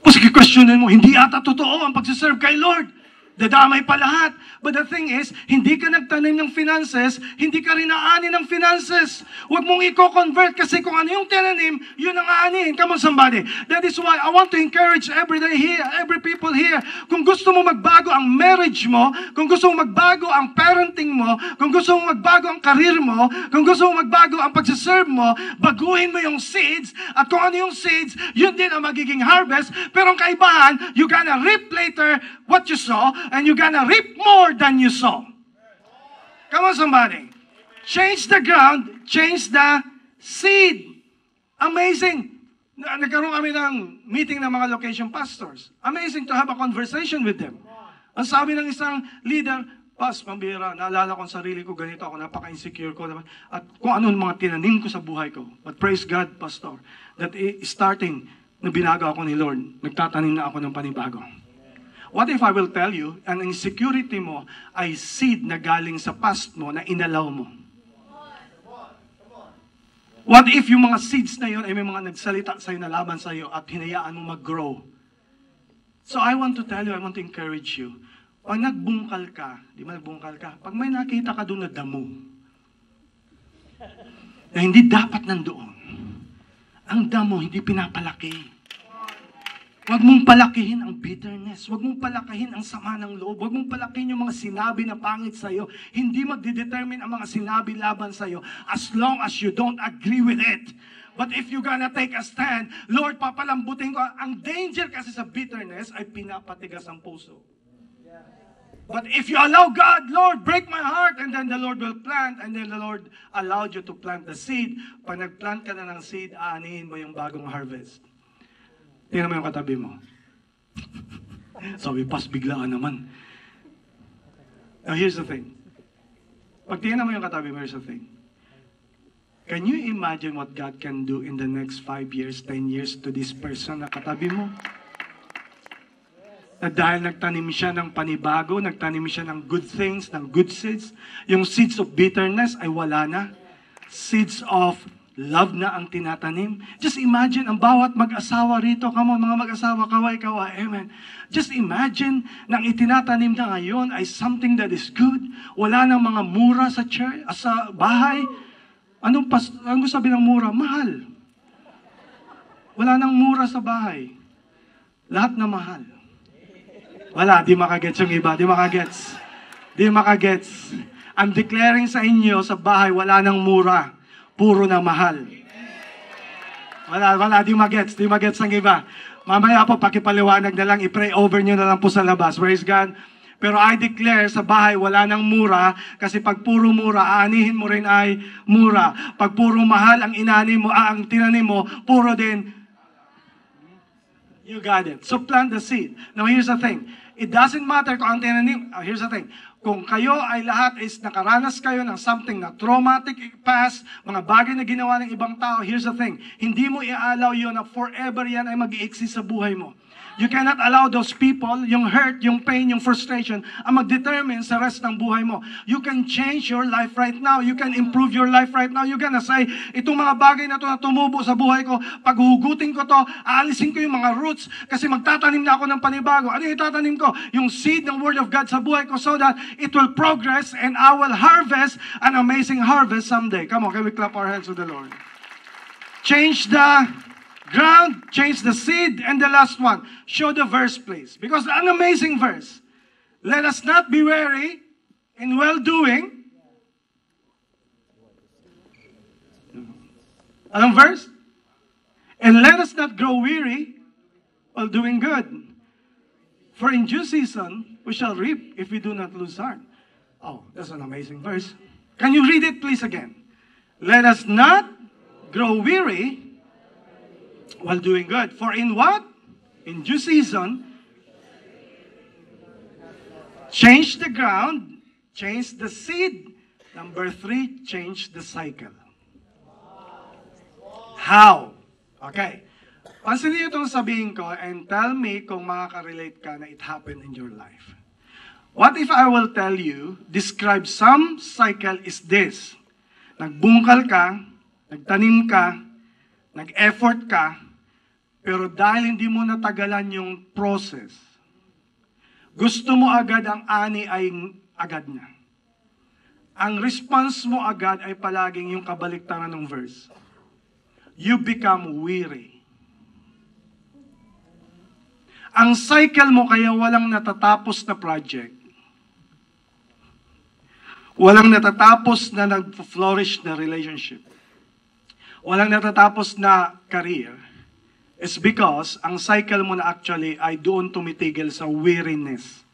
[SPEAKER 1] O sige, questionin mo, hindi ata totoo ang pagsiserve kay Lord. Dadamay pa lahat. But the thing is, hindi ka nagtanim ng finances, hindi ka rin aani ng finances. Huwag mong i-convert kasi kung ano yung tinanim, yun ang aanihin. Come on somebody. That is why I want to encourage every day here, every people here. Kung gusto mo magbago ang marriage mo, kung gusto mo magbago ang parenting mo, kung gusto mo magbago ang career mo, kung gusto mo magbago ang pagsiserve mo, baguhin mo yung seeds, at kung ano yung seeds, yun din ang magiging harvest. Pero ang kaibahan, you gonna reap later what you sow, and you're gonna reap more than you sow. Come on, somebody. Change the ground, change the seed. Amazing. Nagkaroon kami ng meeting ng mga location pastors. Amazing to have a conversation with them. Ang sabi ng isang leader, Pas, pambira, naalala ko ang sarili ko, ganito ako, napaka-insecure ko naman. At kung ano mga tinanim ko sa buhay ko. But praise God, Pastor, that starting na binago ako ni Lord, nagtatanim na ako ng panibago. What if I will tell you, ang insecurity mo ay seed na galing sa past mo na inalaw mo? What if yung mga seeds na yun ay may mga nagsalita sa'yo na laban sa'yo at hinayaan mo mag-grow? So I want to tell you, I want to encourage you. Pag nagbungkal ka, di ba nagbungkal ka? Pag may nakita ka doon na damo, na hindi dapat nandoon, ang damo hindi pinapalaki. Huwag mong palakihin ang bitterness. Huwag mong palakihin ang sama ng loob. Huwag mong palakihin yung mga sinabi na pangit sa'yo. Hindi magdidetermine ang mga sinabi laban sa'yo as long as you don't agree with it. But if you're gonna take a stand, Lord, papalambutin ko. Ang danger kasi sa bitterness ay pinapatigas ang puso. But if you allow God, Lord, break my heart, and then the Lord will plant, and then the Lord allowed you to plant the seed. Pag nagplant ka na ng seed, aanihin mo yung bagong harvest. Tingnan mo yung katabi mo. Sabi, Pas, biglaan naman. Now, here's the thing. Pag tingnan mo yung katabi mo, here's the thing. Can you imagine what God can do in the next 5 years, 10 years to this person na katabi mo? Na dahil nagtanim siya ng panibago, nagtanim siya ng good things, ng good seeds, yung seeds of bitterness ay wala na. Seeds of love na ang tinatanim. Just imagine ang bawat mag-asawa rito. Come on, mga mag-asawa, kaway-kaway. Amen. Just imagine nang itinatanim na ngayon ay something that is good. Wala nang mga mura sa church, sa bahay. Anong sabi ng mura? Mahal. Wala nang mura sa bahay. Lahat na mahal. Wala, di makagets yung iba. Di makagets. Di makagets. I'm declaring sa inyo, sa bahay, wala nang mura. Puro na mahal. Wala, di magets ang iba. Mamaya po, pakipaliwanag na lang, i-pray over nyo na lang po sa labas. Praise God. Pero I declare, sa bahay, wala nang mura, kasi pag puro mura, aanihin mo rin ay mura. Pag puro mahal ang ang tinanim mo, puro din. You got it. So plant the seed. Now here's the thing. It doesn't matter kung ang tinanim. Here's the thing. Kung kayo ay lahat is nakaranas kayo ng something na traumatic past, mga bagay na ginawa ng ibang tao, here's the thing. Hindi mo i-allow yun na forever yan ay mag-i-exist sa buhay mo. You cannot allow those people, yung hurt, yung pain, yung frustration, ang mag-determine sa rest ng buhay mo. You can change your life right now. You can improve your life right now. You can say, itong mga bagay na to na tumubo sa buhay ko, paghuhugutin ko to, aalisin ko yung mga roots, kasi magtatanim na ako ng panibago. Ano yung itatanim ko? Yung seed ng Word of God sa buhay ko so that it will progress and I will harvest an amazing harvest someday. Come on, can we clap our hands to the Lord? Change the ground, change the seed, and the last one. Show the verse, please. Because an amazing verse. Let us not be weary in well-doing. Anong verse? And let us not grow weary while doing good. For in due season, we shall reap if we do not lose heart. Oh, that's an amazing verse. Can you read it, please, again? Let us not grow weary while doing good. For in what? In due season, change the ground, change the seed. Number 3, change the cycle. How? Okay. Pansinin niyo itong sabihin ko and tell me kung makaka-relate ka na it happened in your life. What if I will tell you, describe some cycle is this. Nagbungkal ka, nagtanim ka, nag-effort ka, pero dahil hindi mo natagalan yung process, gusto mo agad ang ani ay agad na. Ang response mo agad ay palaging yung kabaliktaran ng verse. You become weary. Ang cycle mo kaya walang natatapos na project. Walang natatapos na nag-flourish na relationship. Walang natatapos na career. It's because ang cycle mo na actually ay doon tumitigil sa weariness.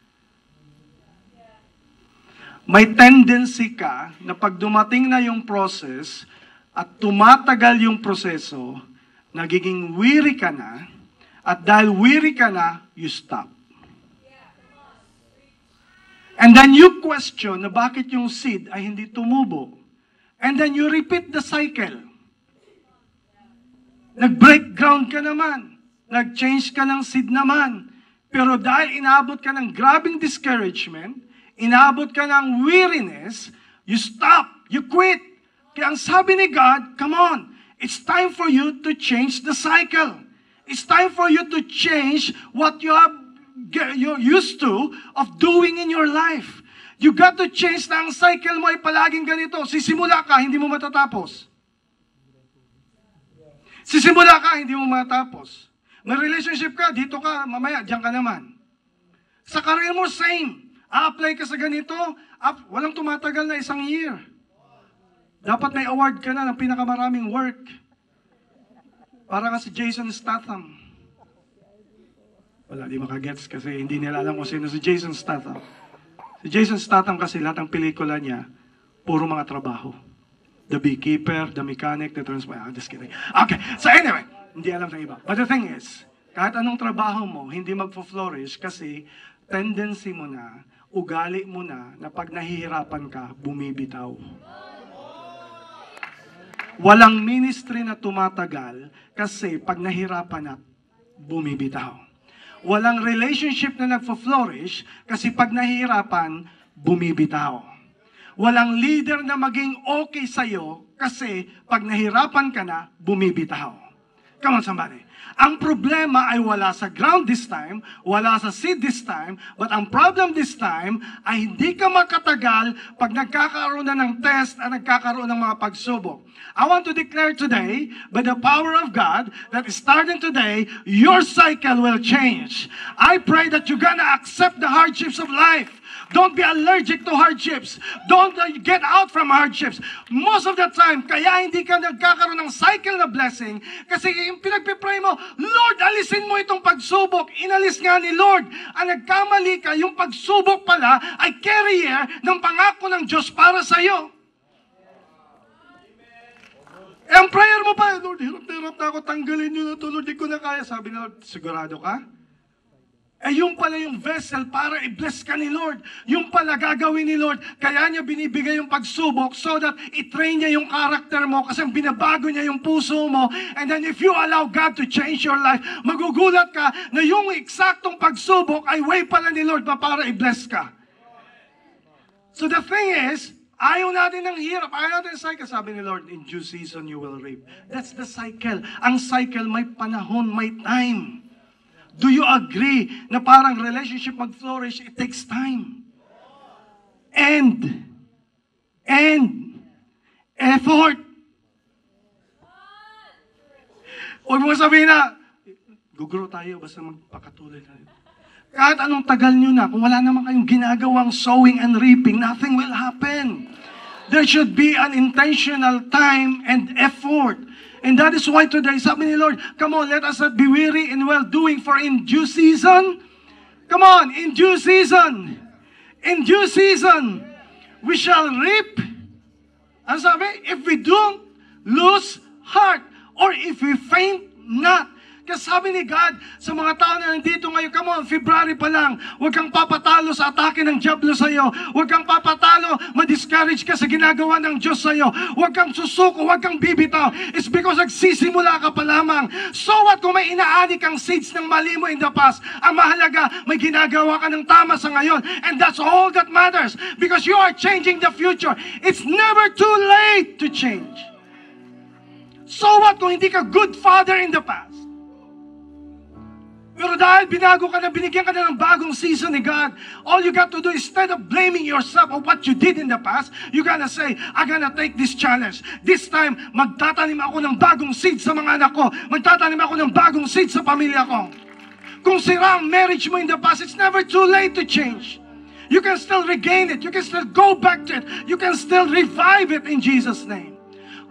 [SPEAKER 1] May tendency ka na pag dumating na yung process at tumatagal yung proseso, nagiging weary ka na, at dahil weary ka na, you stop. And then you question na bakit yung seed ay hindi tumubo. And then you repeat the cycle. Nag-break ground ka naman. Nag-change ka ng seed naman. Pero dahil inaabot ka ng grabing discouragement, inaabot ka ng weariness, you stop, you quit. Kaya ang sabi ni God, come on, it's time for you to change the cycle. It's time for you to change what you're used to of doing in your life. You got to change na ang cycle mo ay palaging ganito. Sisimula ka, hindi mo matatapos. Sisimula ka, hindi mo matatapos. May relationship ka, dito ka, mamaya, diyan ka naman. Sa career mo, same. A-apply ka sa ganito, walang tumatagal na 1 year. Dapat may award ka na ng pinakamaraming work. Para ka si Jason Statham. Wala, di makagets kasi hindi nila alam kung sino si Jason Statham. Si Jason Statham kasi lahat ng pelikula niya, puro mga trabaho. The beekeeper, the mechanic, the transport. Just kidding. Okay, so anyway, hindi alam ng iba. But the thing is, kahit anong trabaho mo, hindi magpo-flourish kasi tendency mo na, ugali mo na pag nahihirapan ka, bumibitaw. Walang ministry na tumatagal kasi pag nahirapan na, bumibitaw. Walang relationship na nagpo-flourish kasi pag nahihirapan, bumibitaw. Walang leader na maging okay sa'yo kasi pag nahirapan ka na, bumibitaw. Come on, somebody. Ang problema ay wala sa ground this time, wala sa seed this time, but ang problem this time ay hindi ka makatagal pag nagkakaroon na ng test at nagkakaroon ng mga pagsubok. I want to declare today, by the power of God, that starting today, your cycle will change. I pray that you're gonna accept the hardships of life. Don't be allergic to hardships. Don't get out from hardships. Most of the time, kaya hindi ka nagkakaroon ng cycle na blessing kasi yung pinagpipray mo, Lord, alisin mo itong pagsubok. Inalis nga ni Lord. Ang nagkamali ka, yung pagsubok pala ay carrier ng pangako ng Diyos para sa iyo. Eh, ang prayer mo pa, Lord, hirap na ako, tanggalin nyo na ito, Lord, di ko na kaya. Sabi ni Lord, sigurado ka? Eh, yung pala yung vessel para i-bless ka ni Lord. Yung pala gagawin ni Lord. Kaya niya binibigay yung pagsubok so that i-train niya yung character mo kasi binabago niya yung puso mo. And then if you allow God to change your life, magugulat ka na yung eksaktong pagsubok ay way pala ni Lord para i-bless ka. So the thing is, ayaw natin ng hirap, ayaw natin ng cycle. Sabi ni Lord, in due season you will reap. That's the cycle. Ang cycle may panahon, may time. Do you agree na parang relationship mag-flourish, it takes time? And effort. Huwag mo sabihin na, gugrow tayo, basta magpakatuloy tayo. Kahit anong tagal nyo na, kung wala naman kayong ginagawang sowing and reaping, nothing will happen. There should be an intentional time and effort. And that is why today, sabi ni Lord, come on, let us not be weary in well-doing, for in due season, come on, in due season, we shall reap. Ano sabi? If we don't lose heart, or if we faint not. Kasi sabi ni God sa mga tao na nandito ngayon, come on, February pa lang, huwag kang papatalo sa atake ng Diablo sa iyo. Huwag kang papatalo, ma-discourage ka sa ginagawa ng Diyos sa iyo. Huwag kang susuko, huwag kang bibitaw. It's because nagsisimula ka pa lamang. So what kung may inaani kang seeds ng mali mo in the past? Ang mahalaga, may ginagawa ka ng tama sa ngayon. And that's all that matters. Because you are changing the future. It's never too late to change. So what kung hindi ka good father in the past? Pero dahil binago ka na, binigyan ka na ng bagong season ni God, all you got to do, instead of blaming yourself of what you did in the past, you gotta say, I'm gonna take this challenge. This time, magtatanim ako ng bagong seed sa mga anak ko. Magtatanim ako ng bagong seed sa pamilya ko. Kung sira ang marriage mo in the past, it's never too late to change. You can still regain it. You can still go back to it. You can still revive it in Jesus' name.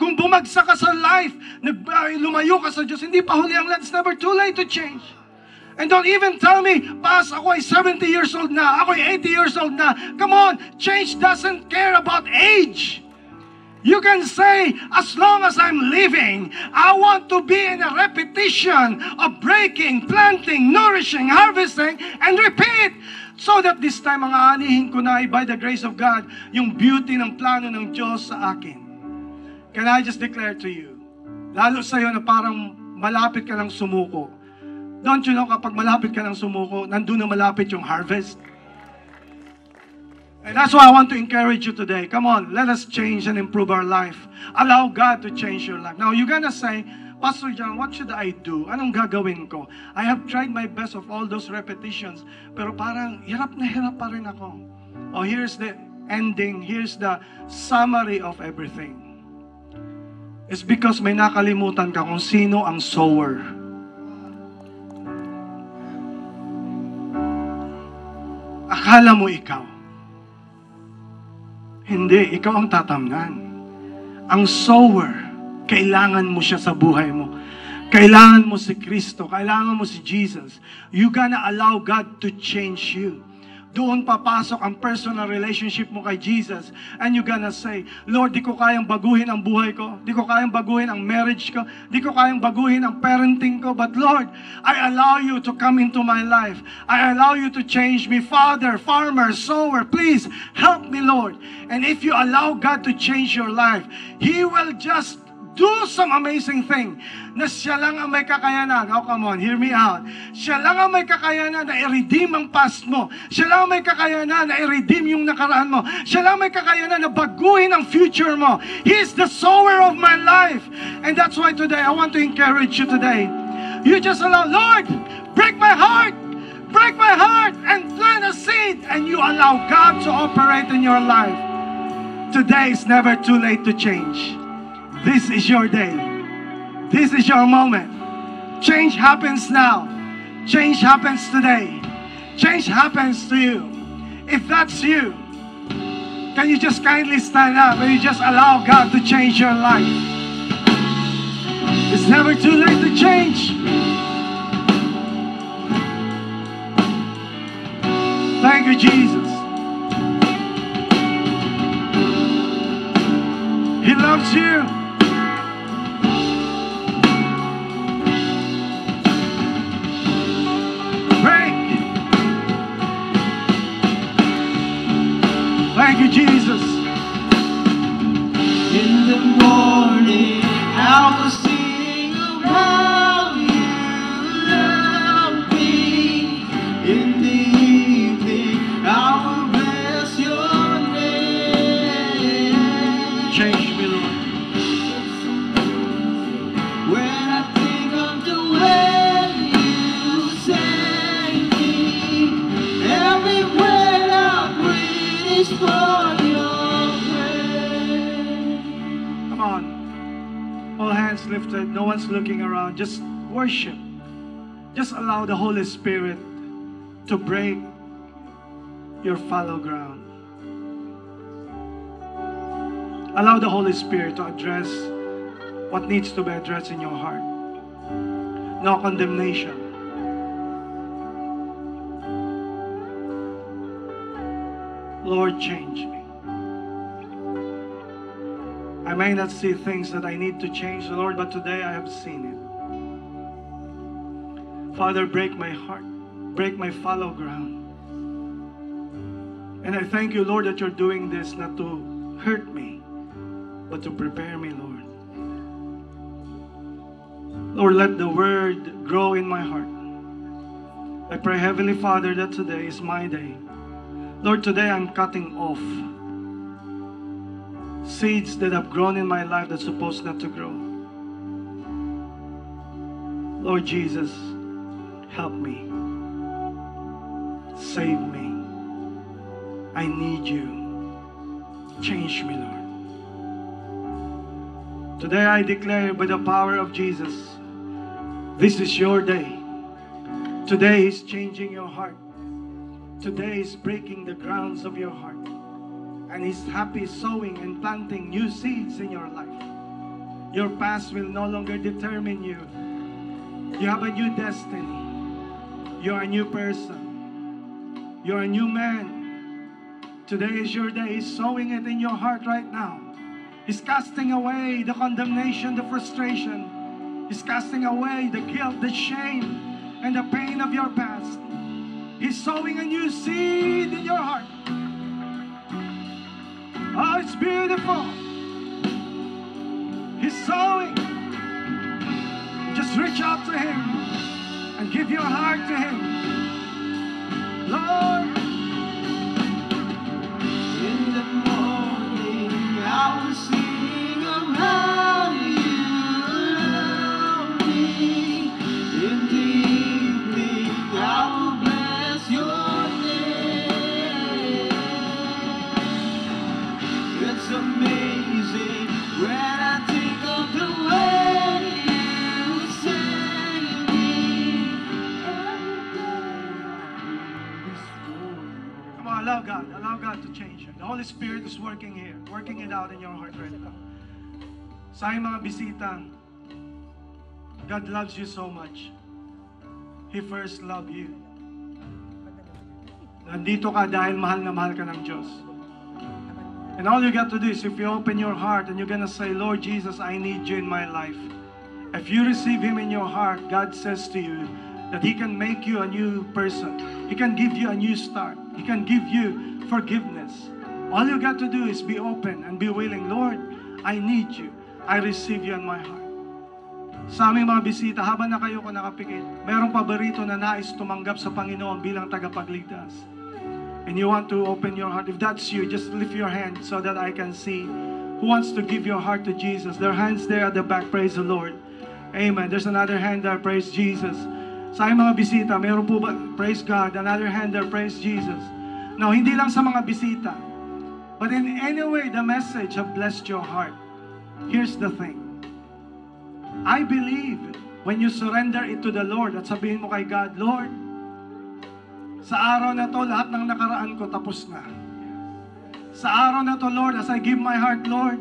[SPEAKER 1] Kung bumagsak ka sa life, lumayo ka sa Diyos, hindi pa huli ang lahat. It's never too late to change. And don't even tell me, Pas, ako ay 70 years old na, ako ay 80 years old na. Come on, change doesn't care about age. You can say, as long as I'm living, I want to be in a repetition of breaking, planting, nourishing, harvesting, and repeat. So that this time, ang aanihin ko na ay by the grace of God, yung beauty ng plano ng Diyos sa akin. Can I just declare to you, lalo sa'yo na parang malapit ka lang sumuko. Don't you know, kapag malapit ka ng sumuko, nandun na malapit yung harvest. And that's why I want to encourage you today. Come on, let us change and improve our life. Allow God to change your life. Now, you're gonna say, Pastor John, what should I do? Anong gagawin ko? I have tried my best of all those repetitions, pero parang hirap na hirap pa rin ako. Oh, here's the ending. Here's the summary of everything. It's because may nakalimutan ka kung sino ang sower. Akala mo ikaw. Hindi, ikaw ang tatamnan. Ang sower, kailangan mo siya sa buhay mo. Kailangan mo si Kristo, kailangan mo si Jesus. You gonna allow God to change you. Doon papasok ang personal relationship mo kay Jesus. And you gonna say, Lord, di ko kayang baguhin ang buhay ko. Di ko kayang baguhin ang marriage ko. Di ko kayang baguhin ang parenting ko. But Lord, I allow you to come into my life. I allow you to change me. Father, farmer, sower, please help me, Lord. And if you allow God to change your life, He will just do some amazing thing na siya lang ang may kakayanan. Oh, come on, hear me out. Siya lang ang may kakayanan na i-redeem ang past mo. Siya lang ang may kakayanan na i-redeem yung nakaraan mo. Siya lang ang may kakayanan na baguhin ang future mo. He is the sower of my life. And that's why today, I want to encourage you today. You just allow, Lord, break my heart. Break my heart and plant a seed. And you allow God to operate in your life. Today is never too late to change. This is your day. This is your moment. Change happens now. Change happens today. Change happens to you. If that's you, can you just kindly stand up and you just allow God to change your life? It's never too late to change. Thank you, Jesus. He loves you. Thank you, Jesus.
[SPEAKER 2] In the morning, I will sing of how you love me. In the evening, I will bless your name.
[SPEAKER 1] Change me, Lord.
[SPEAKER 2] When I think of the way you saved me, every breath I breathe is for your praise.
[SPEAKER 1] Come on. All hands lifted. No one's looking around. Just worship. Just allow the Holy Spirit to break your fallow ground. Allow the Holy Spirit to address what needs to be addressed in your heart. No condemnation. Lord, change me. I may not see things that I need to change, Lord, but today I have seen it. Father, break my heart, break my fallow ground. And I thank you, Lord, that you're doing this not to hurt me, but to prepare me, Lord. Lord, let the word grow in my heart. I pray, Heavenly Father, that today is my day. Lord, today I'm cutting off seeds that have grown in my life that's supposed not to grow. Lord Jesus, help me. Save me. I need you. Change me, Lord. Today I declare by the power of Jesus, this is your day. Today is changing your heart. Today is breaking the grounds of your heart. And He's happy sowing and planting new seeds in your life. Your past will no longer determine you. You have a new destiny. You're a new person. You're a new man. Today is your day. He's sowing it in your heart right now. He's casting away the condemnation, the frustration. He's casting away the guilt, the shame, and the pain of your past. He's sowing a new seed in your heart. Oh, it's beautiful. He's sowing. Just reach out to Him and give your heart to Him. Lord,
[SPEAKER 2] In the morning I will sing of how you love me. In the evening I will bless your name. It's amazing when I think of the way you save me.
[SPEAKER 1] come on, allow God to change you. The Holy Spirit is working here, working it out in your heart right now. Sa aking mga bisita, God loves you so much. He first loved you. Nandito ka dahil mahal na mahal ka ng Diyos. And all you got to do is if you open your heart and you're gonna say, Lord Jesus, I need you in my life. If you receive Him in your heart, God says to you that He can make you a new person. He can give you a new start. He can give you forgiveness. All you got to do is be open and be willing. Lord, I need you. I receive you in my heart. Sa aming mga bisita, habang na kayo ko nakapikit, mayroong paborito na nais tumanggap sa Panginoon bilang tagapagligtas. And you want to open your heart. If that's you, just lift your hand so that I can see who wants to give your heart to Jesus. There are hands there at the back. Praise the Lord. Amen. There's another hand there. Praise Jesus. Sa aming mga bisita, mayroon po ba? Praise God. Another hand there. Praise Jesus. Now, hindi lang sa mga bisita, but in any way the message have blessed your heart. Here's the thing. I believe when you surrender it to the Lord at sabihin mo kay God, Lord, sa araw na to, lahat ng nakaraan ko tapos na. Sa araw na to, Lord, as I give my heart, Lord,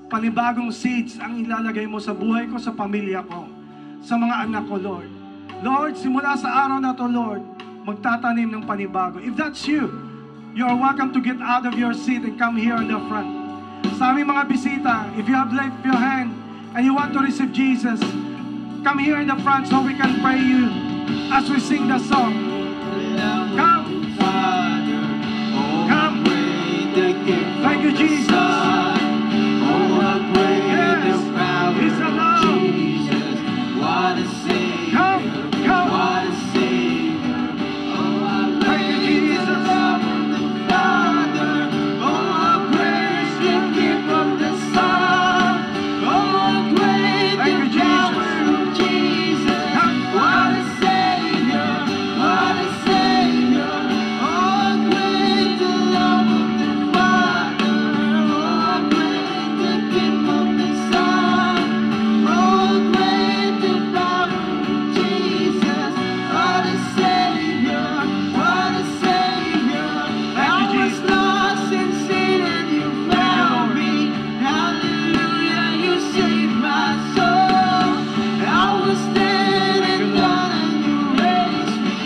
[SPEAKER 1] panibagong seeds ang ilalagay mo sa buhay ko, sa pamilya ko, sa mga anak ko, Lord. Lord, simula sa araw na to, Lord, magtatanim ng panibago. If that's you, you are welcome to get out of your seat and come here on the front. Sa aming mga bisita, if you have lifted your hand and you want to receive Jesus, come here in the front so we can pray you as we sing the song. Come.
[SPEAKER 2] Father, oh,
[SPEAKER 1] Come.
[SPEAKER 2] great the gift
[SPEAKER 1] Thank you,
[SPEAKER 2] of the
[SPEAKER 1] Jesus.
[SPEAKER 2] Son. Oh, how great
[SPEAKER 1] Yes.
[SPEAKER 2] the power
[SPEAKER 1] He's
[SPEAKER 2] of
[SPEAKER 1] alive.
[SPEAKER 2] Jesus. What a Savior.
[SPEAKER 1] Come. Come.
[SPEAKER 2] What a Savior. Oh, how
[SPEAKER 1] Thank you,
[SPEAKER 2] great the
[SPEAKER 1] Jesus.
[SPEAKER 2] love of the Father. Oh, how great the gift of the Son. Oh, how great
[SPEAKER 1] Thank you,
[SPEAKER 2] the power of Jesus.
[SPEAKER 1] Come.
[SPEAKER 2] What a Savior. What a Savior. Oh, how great the love of the Father. Oh, how great the gift of the Son. Oh, how great the power of Jesus. What a Savior. What a Savior.
[SPEAKER 1] Thank
[SPEAKER 2] I
[SPEAKER 1] you,
[SPEAKER 2] was
[SPEAKER 1] Jesus.
[SPEAKER 2] lost in sin and you found me. Hallelujah, you saved my soul. I was dead and gone and you raised me.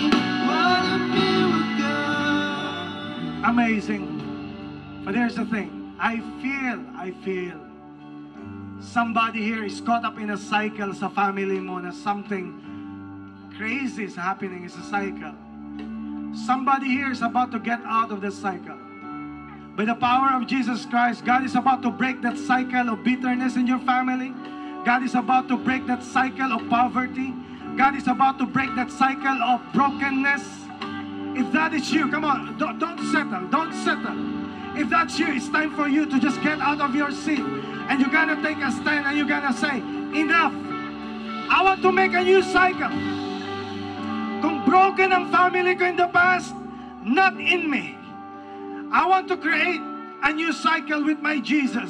[SPEAKER 2] What a miracle.
[SPEAKER 1] Amazing. But here's the thing. I feel somebody here is caught up in a cycle sa family mo na something crazy is happening. It's a cycle. Somebody here is about to get out of this cycle. By the power of Jesus Christ, God is about to break that cycle of bitterness in your family. God is about to break that cycle of poverty. God is about to break that cycle of brokenness. If that is you, come on, don't settle. Don't settle. If that's you, it's time for you to just get out of your seat. And you're gonna take a stand and you're gonna say, enough. I want to make a new cycle. Kung broken ang family ko in the past, not in me. I want to create a new cycle with my Jesus.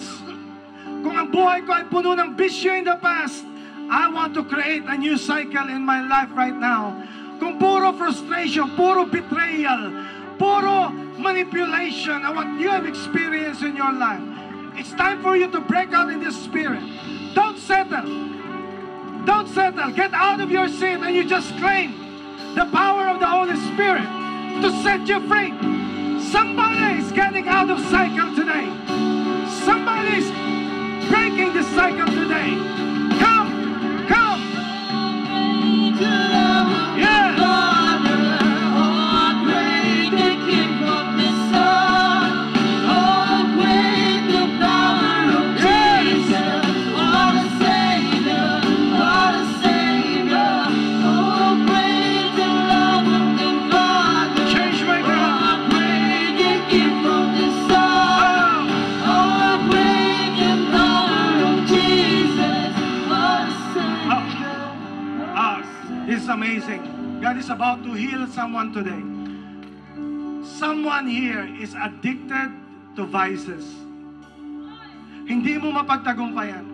[SPEAKER 1] Kung ang buhay ko ay puno ng bisyo in the past, I want to create a new cycle in my life right now. Kung puro frustration, puro betrayal, puro manipulation of what you have experienced in your life, it's time for you to break out in this spirit. Don't settle. Don't settle. Get out of your seat and you just claim the power of the Holy Spirit to set you free. Somebody is getting out of cycle today. Somebody is breaking the cycle today. Come, come. Yes. Amazing. God is about to heal someone today. Someone here is addicted to vices. Hindi mo mapagtagumpayan.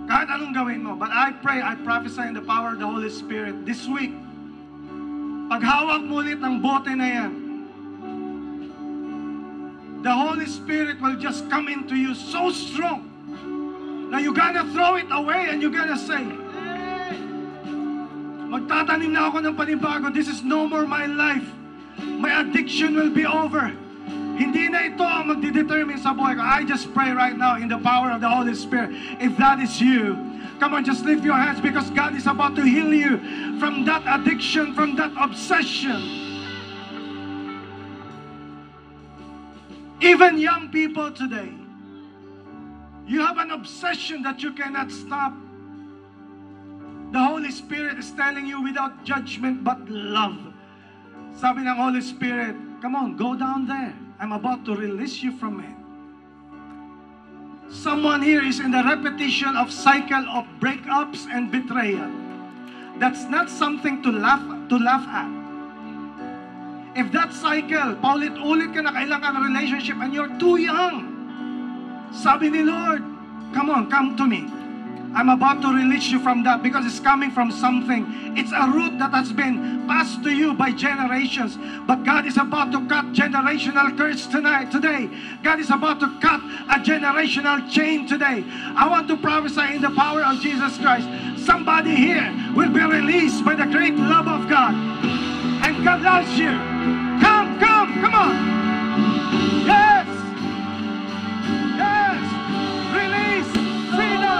[SPEAKER 1] Kahit anong gawin mo. But I pray, I prophesy in the power of the Holy Spirit this week. Paghawak mo ulit ng bote na yan, the Holy Spirit will just come into you so strong na you're gonna throw it away and you're gonna say, magtatanim na ako ng panibago. This is no more my life. My addiction will be over. Hindi na ito ang magdidetermine sa buhay ko. I just pray right now in the power of the Holy Spirit. If that is you, come on, just lift your hands because God is about to heal you from that addiction, from that obsession. Even young people today, you have an obsession that you cannot stop. The Holy Spirit is telling you without judgment but love. Sabi ng Holy Spirit, come on, go down there. I'm about to release you from it. Someone here is in the repetition of cycle of breakups and betrayal. That's not something to laugh at. If that cycle, paulit-ulit ka na kailangan ng relationship and you're too young, sabi ni Lord, come on, come to me. I'm about to release you from that because it's coming from something. It's a root that has been passed to you by generations. But God is about to cut generational curse today. God is about to cut a generational chain today. I want to prophesy in the power of Jesus Christ. Somebody here will be released by the great love of God. And God loves you. Come on. Yes. Yes. Release. Freedom.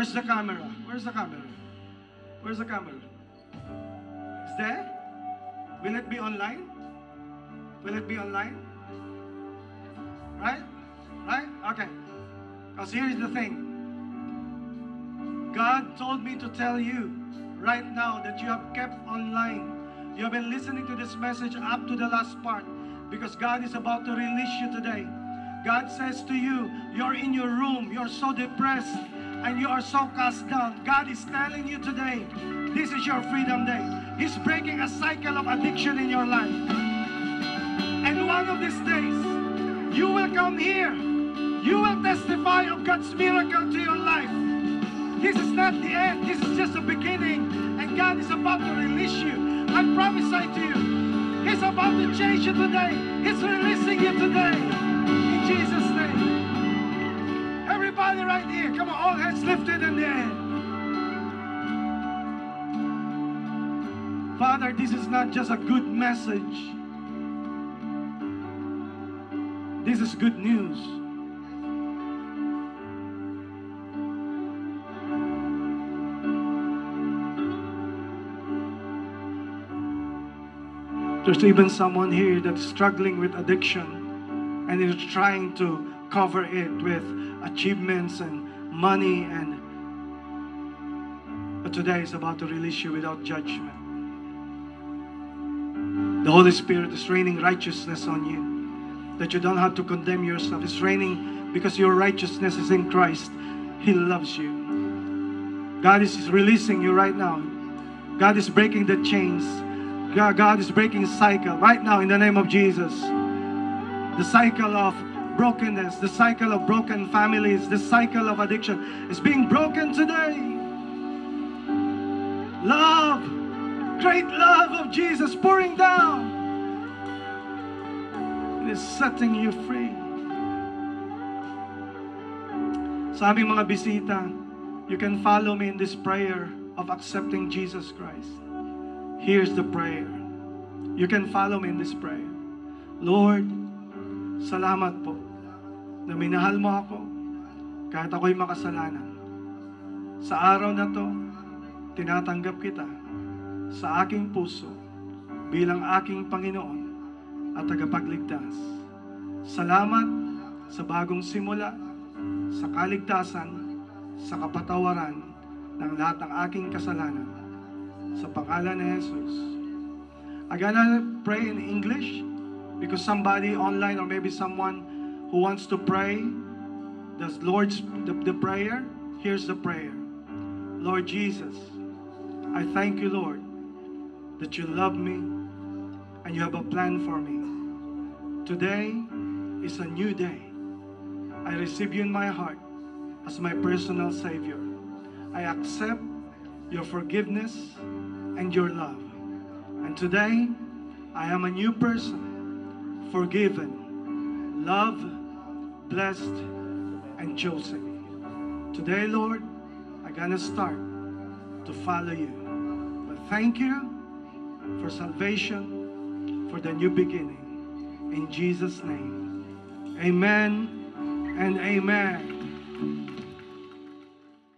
[SPEAKER 1] Where's the camera? Where's the camera? Where's the camera? Is there? Will it be online? Will it be online? Right? Right? Okay. Because here's the thing. God told me to tell you right now that you have kept online. You have been listening to this message up to the last part because God is about to release you today. God says to you, you're in your room, you're so depressed, and you are so cast down. God is telling you today, this is your freedom day. He's breaking a cycle of addiction in your life. And one of these days, you will come here. You will testify of God's miracle to your life. This is not the end. This is just the beginning. And God is about to release you. I prophesy to you, is about to change you today. He's releasing you today. In Jesus' name. Everybody right here, come on, all hands lifted in the air. Father, this is not just a good message. This is good news. There's even someone here that's struggling with addiction and is trying to cover it with achievements and money, but today is about to release you without judgment. The Holy Spirit is raining righteousness on you, that you don't have to condemn yourself. It's raining because your righteousness is in Christ. He loves you. God is releasing you right now. God is breaking the chains. God is breaking cycle right now in the name of Jesus. The cycle of brokenness, the cycle of broken families, the cycle of addiction is being broken today. Love, great love of Jesus pouring down. It is setting you free. Sa aming mga bisita, you can follow me in this prayer of accepting Jesus Christ. Here's the prayer. You can follow me in this prayer. Lord, salamat po na minahal mo ako kahit ako'y makasalanan. Sa araw na to, tinatanggap kita sa aking puso bilang aking Panginoon at tagapagligtas. Salamat sa bagong simula, sa kaligtasan, sa kapatawaran ng lahat ng aking kasalanan. Sa pangalan ni Jesus. I'm gonna pray in English because somebody online or maybe someone who wants to pray the Lord's the prayer. Here's the prayer. Lord Jesus, I thank you, Lord, that you love me and you have a plan for me. Today is a new day. I receive you in my heart as my personal Savior. I accept your forgiveness and your love. And today, I am a new person, forgiven, loved, blessed, and chosen. Today, Lord, I'm gonna start to follow you. But thank you for salvation, for the new beginning. In Jesus' name, amen and amen.